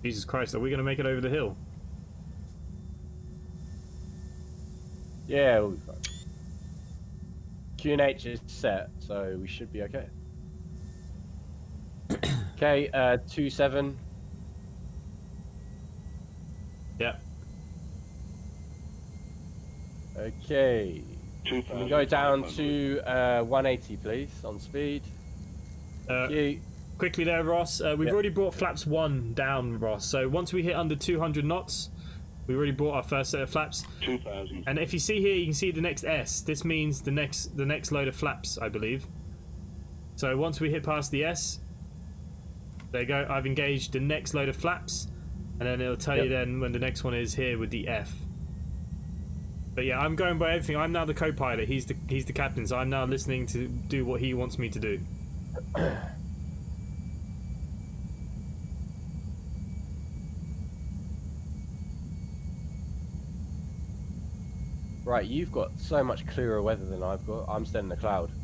Jesus Christ, are we going to make it over the hill? Yeah, we'll be fine. QNH is set, so we should be okay. Okay, 27. Yep. Okay. Can we go down to 180, please, on speed? Thank you. Quickly there, Ross. We've already brought flaps 1 down, Ross. So once we hit under 200 knots, we already brought our first set of flaps. 2,000. And if you see here, you can see the next S. This means the next load of flaps, I believe. So once we hit past the S, there you go. I've engaged the next load of flaps, and then it'll tell you then when the next one is here with the F. But yeah, I'm going by everything. I'm now the co-pilot. He's the captain, so I'm now listening to do what he wants me to do. Right, you've got so much clearer weather than I've got. I'm still in the cloud. Do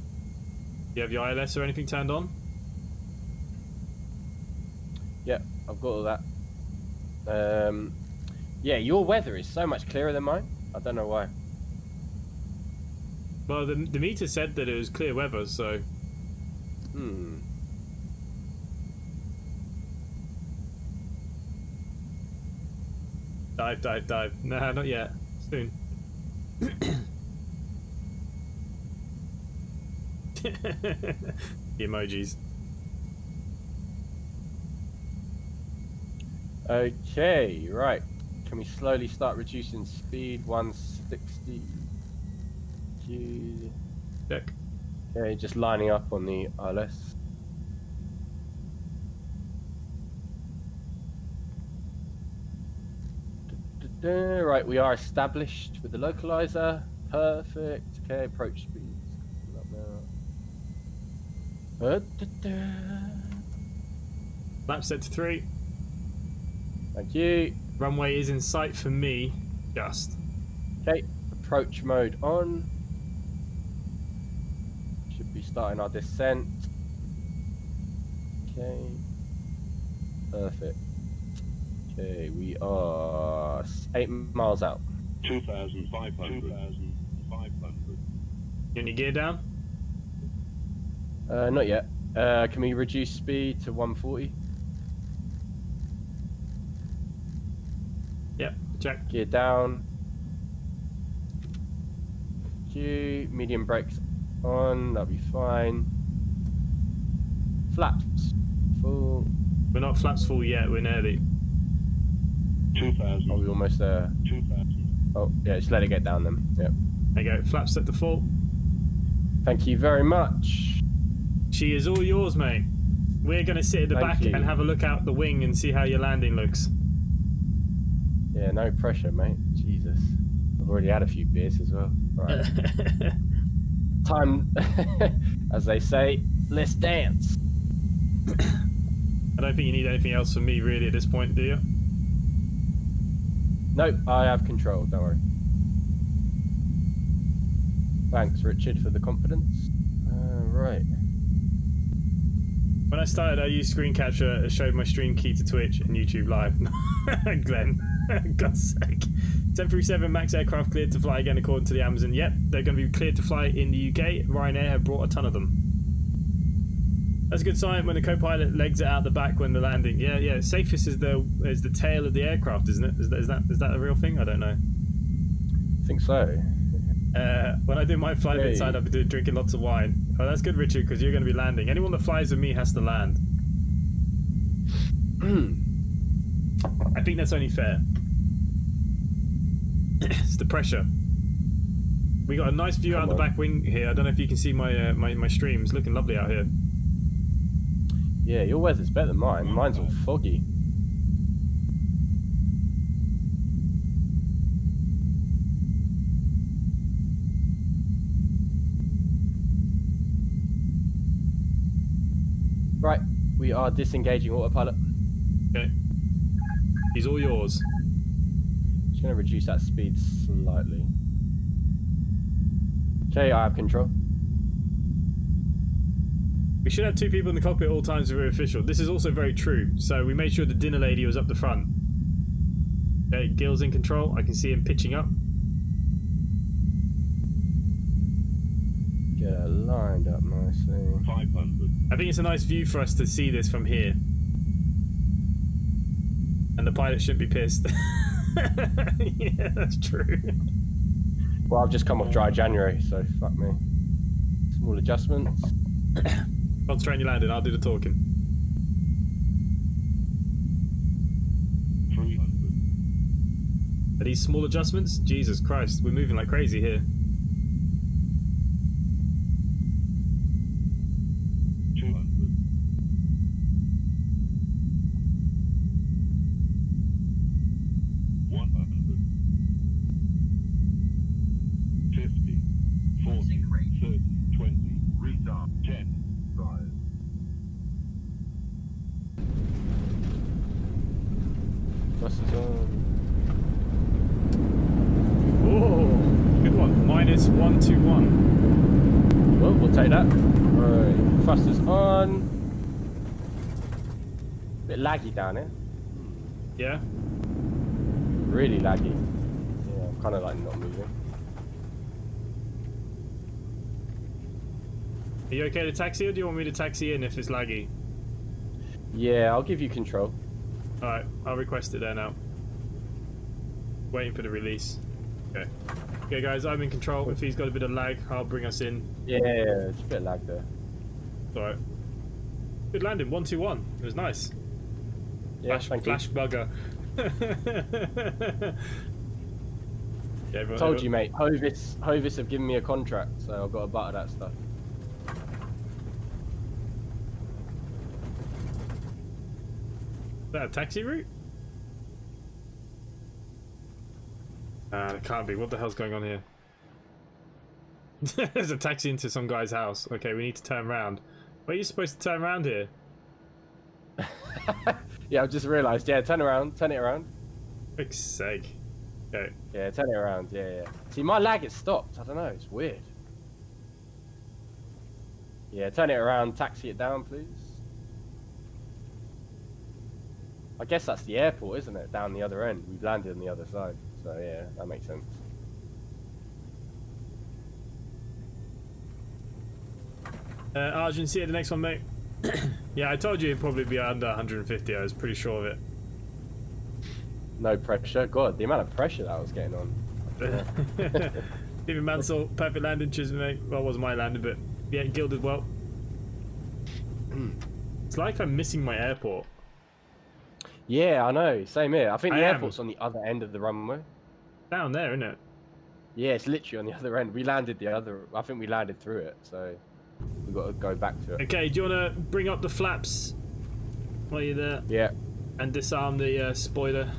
you have your ILS or anything turned on? Yeah, I've got all that. Yeah, your weather is so much clearer than mine. I don't know why. Well, the meter said that it was clear weather, so... Dive, dive, dive. Nah, not yet. Soon. The emojis. Okay, right. Can we slowly start reducing speed? 160. Check. Okay, just lining up on the ILS. Right, we are established with the localizer. Perfect. Okay, approach speeds. Lap set to 3. Thank you. Runway is in sight for me. Just. Okay, approach mode on. Should be starting our descent. Okay. Perfect. Okay, we are 8 miles out. 2,500. 2,500. You want your gear down? Not yet. Can we reduce speed to 140? Yep, check. Gear down. Q. Medium brakes on. That'll be fine. Flaps. Full. We're not flaps full yet, we're nearly. 2,000. Are we almost there? 2,000. Oh, yeah, just let it get down then. Yep. There you go, flaps set to full. Thank you very much. She is all yours, mate. We're going to sit at the Thank back you. and have a look out the wing and see how your landing looks. Yeah, no pressure, mate. Jesus. I've already had a few beers as well. Right. time, as they say, let's dance. I don't think you need anything else from me really at this point, do you? Nope, I have control, don't worry. Thanks, Richard, for the confidence. Right. When I started, I used screen capture. It showed my stream key to Twitch and YouTube Live. Glenn, God's sake. 737 MAX aircraft cleared to fly again according to the Amazon. Yep, they're going to be cleared to fly in the UK. Ryanair have brought a ton of them. That's a good sign when the co-pilot legs it out the back when they're landing. Yeah, yeah. Safest is the tail of the aircraft, isn't it? Is that a real thing? I don't know. I think so. When I do my flight inside, I'll be drinking lots of wine. Oh, that's good, Richard, because you're going to be landing. Anyone that flies with me has to land. I think that's only fair. It's the pressure. We got a nice view out the back wing here. I don't know if you can see my my stream. It's looking lovely out here. Yeah, your weather's better than mine. Mine's all foggy. Right, we are disengaging autopilot. Okay. He's all yours. Just going to reduce that speed slightly. Okay, I have control. We should have 2 people in the cockpit at all times if we're official. This is also very true. So we made sure the dinner lady was up the front. Okay, Gil's in control. I can see him pitching up. Get it lined up nicely. 500. I think it's a nice view for us to see this from here. And the pilot shouldn't be pissed. Yeah, that's true. Well, I've just come off dry January, so fuck me. Small adjustments. Concentrate on your landing, I'll do the talking. 300. Are these small adjustments? Jesus Christ, we're moving like crazy here. 200. 100. 50. 40. 30. 20. Retard. 10. 5. Thrusters on. Oh, good one. -121. Well, we'll take that. Right, thrusters on. Bit laggy down here. Yeah? Really laggy. Yeah, I'm kind of like not moving. Are you okay to taxi or do you want me to taxi in if it's laggy? Yeah, I'll give you control. Alright, I'll request it there now. Waiting for the release. Okay. Okay guys, I'm in control. If he's got a bit of lag, I'll bring us in. Yeah, just a bit of lag there. Alright. Good landing, 121. It was nice. Yeah, Flash bugger. Yeah, everyone, Told you, mate. Hovis have given me a contract, so I've got to butter that stuff. Is that a taxi route? It can't be. What the hell's going on here? There's a taxi into some guy's house. Okay, we need to turn around. Where are you supposed to turn around here? Yeah, I've just realised. Yeah, turn around. Turn it around. For fuck's sake. Okay. Yeah, turn it around. Yeah, yeah. See, my lag has stopped. I don't know. It's weird. Yeah, turn it around. Taxi it down, please. I guess that's the airport, isn't it? Down the other end. We've landed on the other side. So, yeah, that makes sense. Arjun, see you at the next one, mate. Yeah, I told you it'd probably be under 150. I was pretty sure of it. No pressure. God, the amount of pressure that I was getting on. Even Mansell, perfect landing, cheers, mate. Well, it wasn't my landing, but yeah, Gil did well. It's like I'm missing my airport. Yeah, I know. Same here. I think the I am. airport's on the other end of the runway. Down there, isn't it? Yeah, it's literally on the other end. We landed the other... I think we landed through it, so we've got to go back to it. Okay, do you want to bring up the flaps while you're there? Yeah. And disarm the spoiler?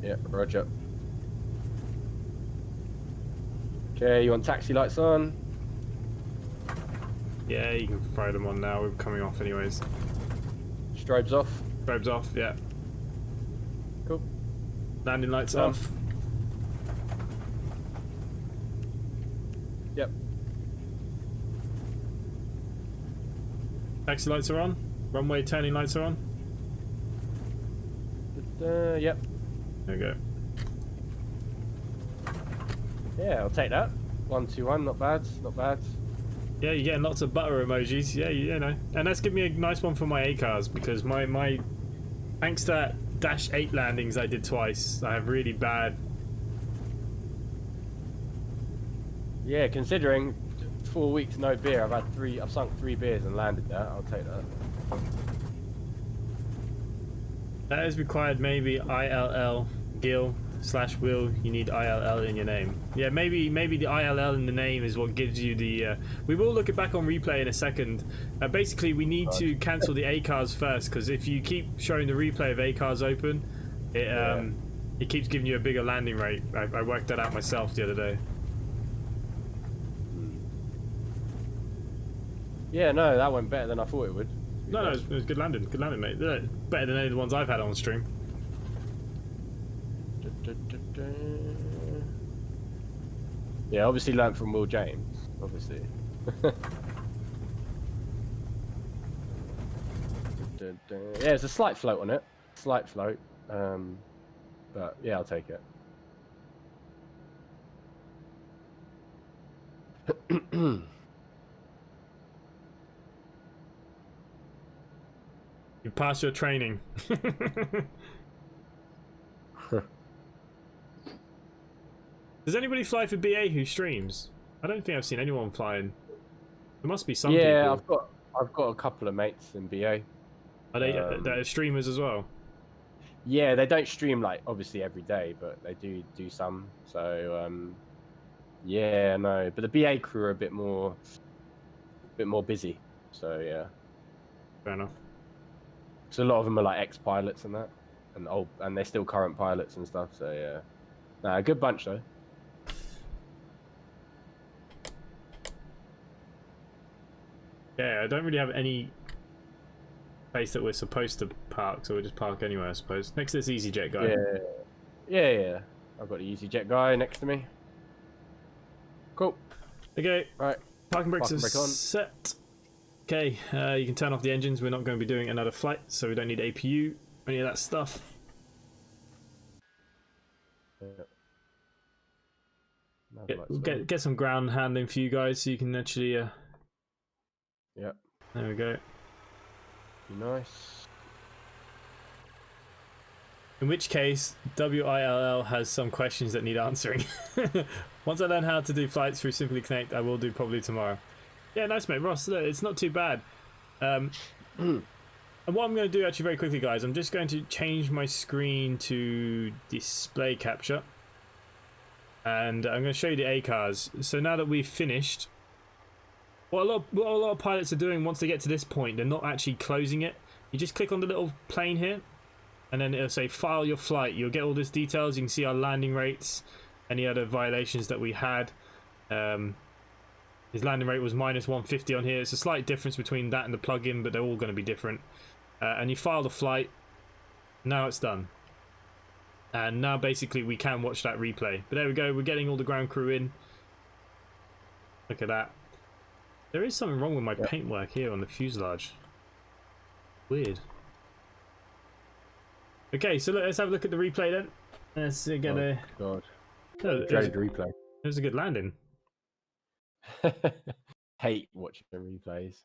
Yeah, roger. Okay, you want taxi lights on? Yeah, you can throw them on now. We're coming off anyways. Strobes off. Strobes off, yeah. Cool. Landing lights off. Yep. Taxi lights are on. Runway turning lights are on. Yep. There we go. Yeah, I'll take that. 121, not bad, not bad. Yeah, you're getting lots of butter emojis. Yeah, you know. And that's given me a nice one for my A cars because my thanks to that -8 landings I did twice, I have really bad. Yeah, considering 4 weeks no beer, I've sunk 3 beers and landed that. I'll take that. That is required. Maybe ILL Gil / Will. You need ILL in your name. Yeah, maybe the ILL in the name is what gives you the. We will look it back on replay in a second. Basically, we need to cancel the A cars first because if you keep showing the replay of A cars open, it keeps giving you a bigger landing rate. I worked that out myself the other day. Yeah, no, that went better than I thought it would. No, it was good landing, mate. Better than any of the ones I've had on stream. Yeah, obviously learned from Will James, obviously. Yeah, it's a slight float on it. Slight float. But yeah, I'll take it. You passed your training. Does anybody fly for BA who streams? I don't think I've seen anyone flying. There must be some people. Yeah, I've got a couple of mates in BA. Are they that are streamers as well? Yeah, they don't stream like obviously every day, but they do some. So yeah, no, but the BA crew are a bit more busy. So yeah, Fair enough. so a lot of them are like ex-pilots and that, and they're still current pilots and stuff. So yeah, nah, a good bunch though. Yeah, I don't really have any place that we're supposed to park, so we'll just park anywhere, I suppose. Next to this EasyJet guy. Yeah. I've got the EasyJet guy next to me. Cool. Okay. Right. Parking brakes are brake on. set. Okay, you can turn off the engines. We're not going to be doing another flight, so we don't need APU, any of that stuff. Get some ground handling for you guys so you can actually... Yep. There we go. Nice. In which case, WILL has some questions that need answering. Once I learn how to do flights through Simply Connect, I will do probably tomorrow. Yeah, nice mate, Ross. Look, it's not too bad. And what I'm going to do actually very quickly, guys, I'm just going to change my screen to display capture. And I'm going to show you the A cars. So now that we've finished, what a lot of pilots are doing once they get to this point, they're not actually closing it. You just click on the little plane here, and then it'll say file your flight. You'll get all these details. You can see our landing rates, any other violations that we had. His landing rate was -150 on here. It's a slight difference between that and the plug-in, but they're all going to be different. And you file the flight. Now it's done. And now basically we can watch that replay. But there we go. We're getting all the ground crew in. Look at that. There is something wrong with my paintwork here on the fuselage. Weird. Okay, so let's have a look at the replay then. Let's get a... God. Oh, Dreaded replay. It was a good landing. Hate watching the replays.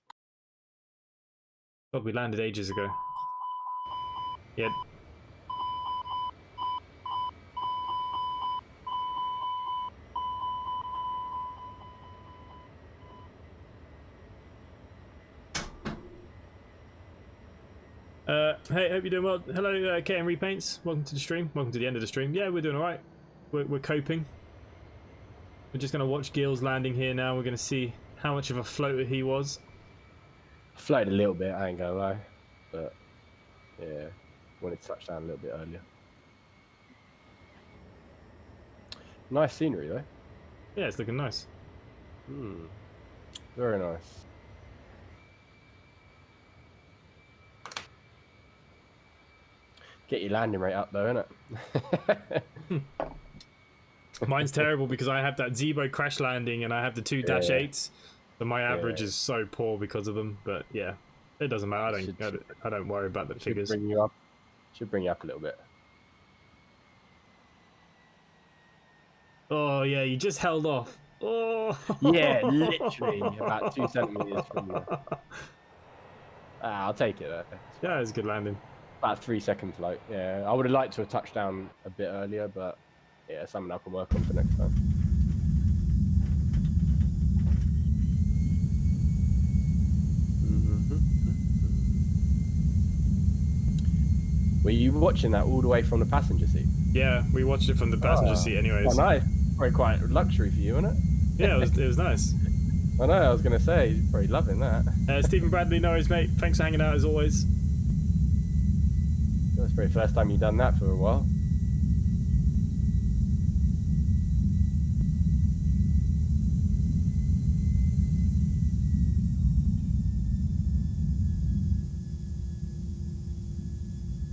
God, we landed ages ago. Yeah. Hey, hope you're doing well. Hello, KM Repaints. Welcome to the stream. Welcome to the end of the stream. Yeah, we're doing alright. We're coping. We're just going to watch Gil's landing here now. We're going to see how much of a floater he was. I floated a little bit, I ain't gonna lie. But, yeah, wanted to touch down a little bit earlier. Nice scenery, though. Yeah, it's looking nice. Very nice. Get your landing rate up though, innit? Mine's terrible because I have that Zebo crash landing and I have the two dash eights, so my average is so poor because of them. But yeah, it doesn't matter. I don't worry about the figures. Bring you up. Should bring you up a little bit. Oh yeah, you just held off. Oh yeah, literally about 2 centimeters from you. I'll take it. Yeah, it's a good landing. About a 3-second float. Yeah, I would have liked to have touched down a bit earlier, but yeah, something I can work on for next time. Were you watching that all the way from the passenger seat? Yeah, we watched it from the passenger seat anyways. Oh, nice. Probably quite luxury for you, isn't it? Yeah, it was nice. I know, I was going to say, you're probably loving that. Stephen Bradley, no worries, mate. Thanks for hanging out as always. That's probably the first time you've done that for a while.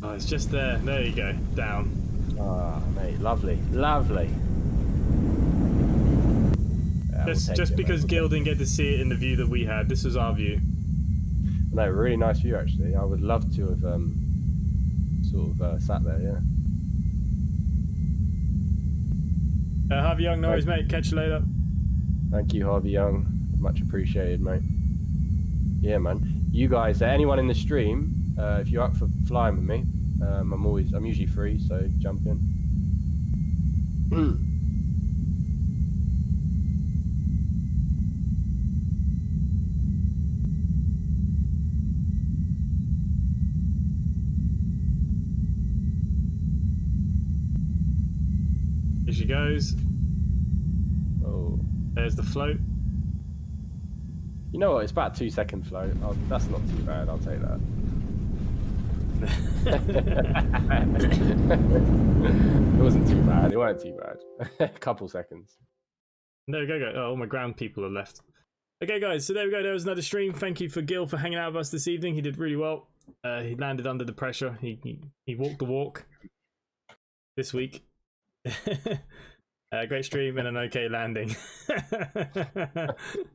Oh, it's just there. There you go. Down. Ah, mate, lovely, lovely. Yeah, just because Gil didn't get to see it in the view that we had. This was our view. No, really nice view actually. I would love to have sort of sat there. Yeah. Harvey Young, no worries, mate. Catch you later. Thank you, Harvey Young. Much appreciated, mate. Yeah, man. You guys, anyone in the stream, if you're up for flying with me, I'm usually free, so jump in. Here she goes. Oh, there's the float. You know what? It's about a 2-second float. That's not too bad. I'll take that. It wasn't too bad. It weren't too bad. A couple seconds. There we go. Oh, all my ground people are left. Okay, guys. So there we go. There was another stream. Thank you for Gil for hanging out with us this evening. He did really well. He landed under the pressure. He walked the walk this week. Great stream and an okay landing.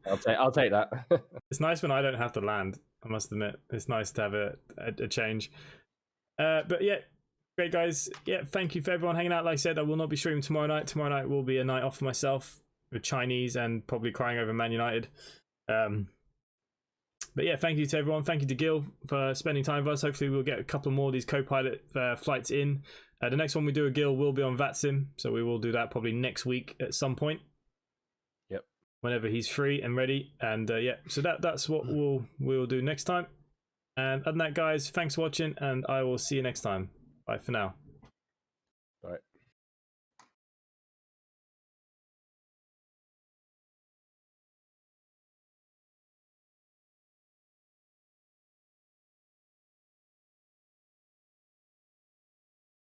I'll take that. It's nice when I don't have to land, I must admit. It's nice to have a change. But yeah, great guys. Yeah, thank you for everyone hanging out. Like I said, I will not be streaming tomorrow night. Tomorrow night will be a night off for myself with Chinese and probably crying over Man United. But yeah, thank you to everyone. Thank you to Gil for spending time with us. Hopefully we'll get a couple more of these co-pilot flights in. The next one we do a Gil will be on VATSIM, so we will do that probably next week at some point. Yep. Whenever he's free and ready. And yeah, so that's what we'll do next time. And other than that, guys, thanks for watching, and I will see you next time. Bye for now.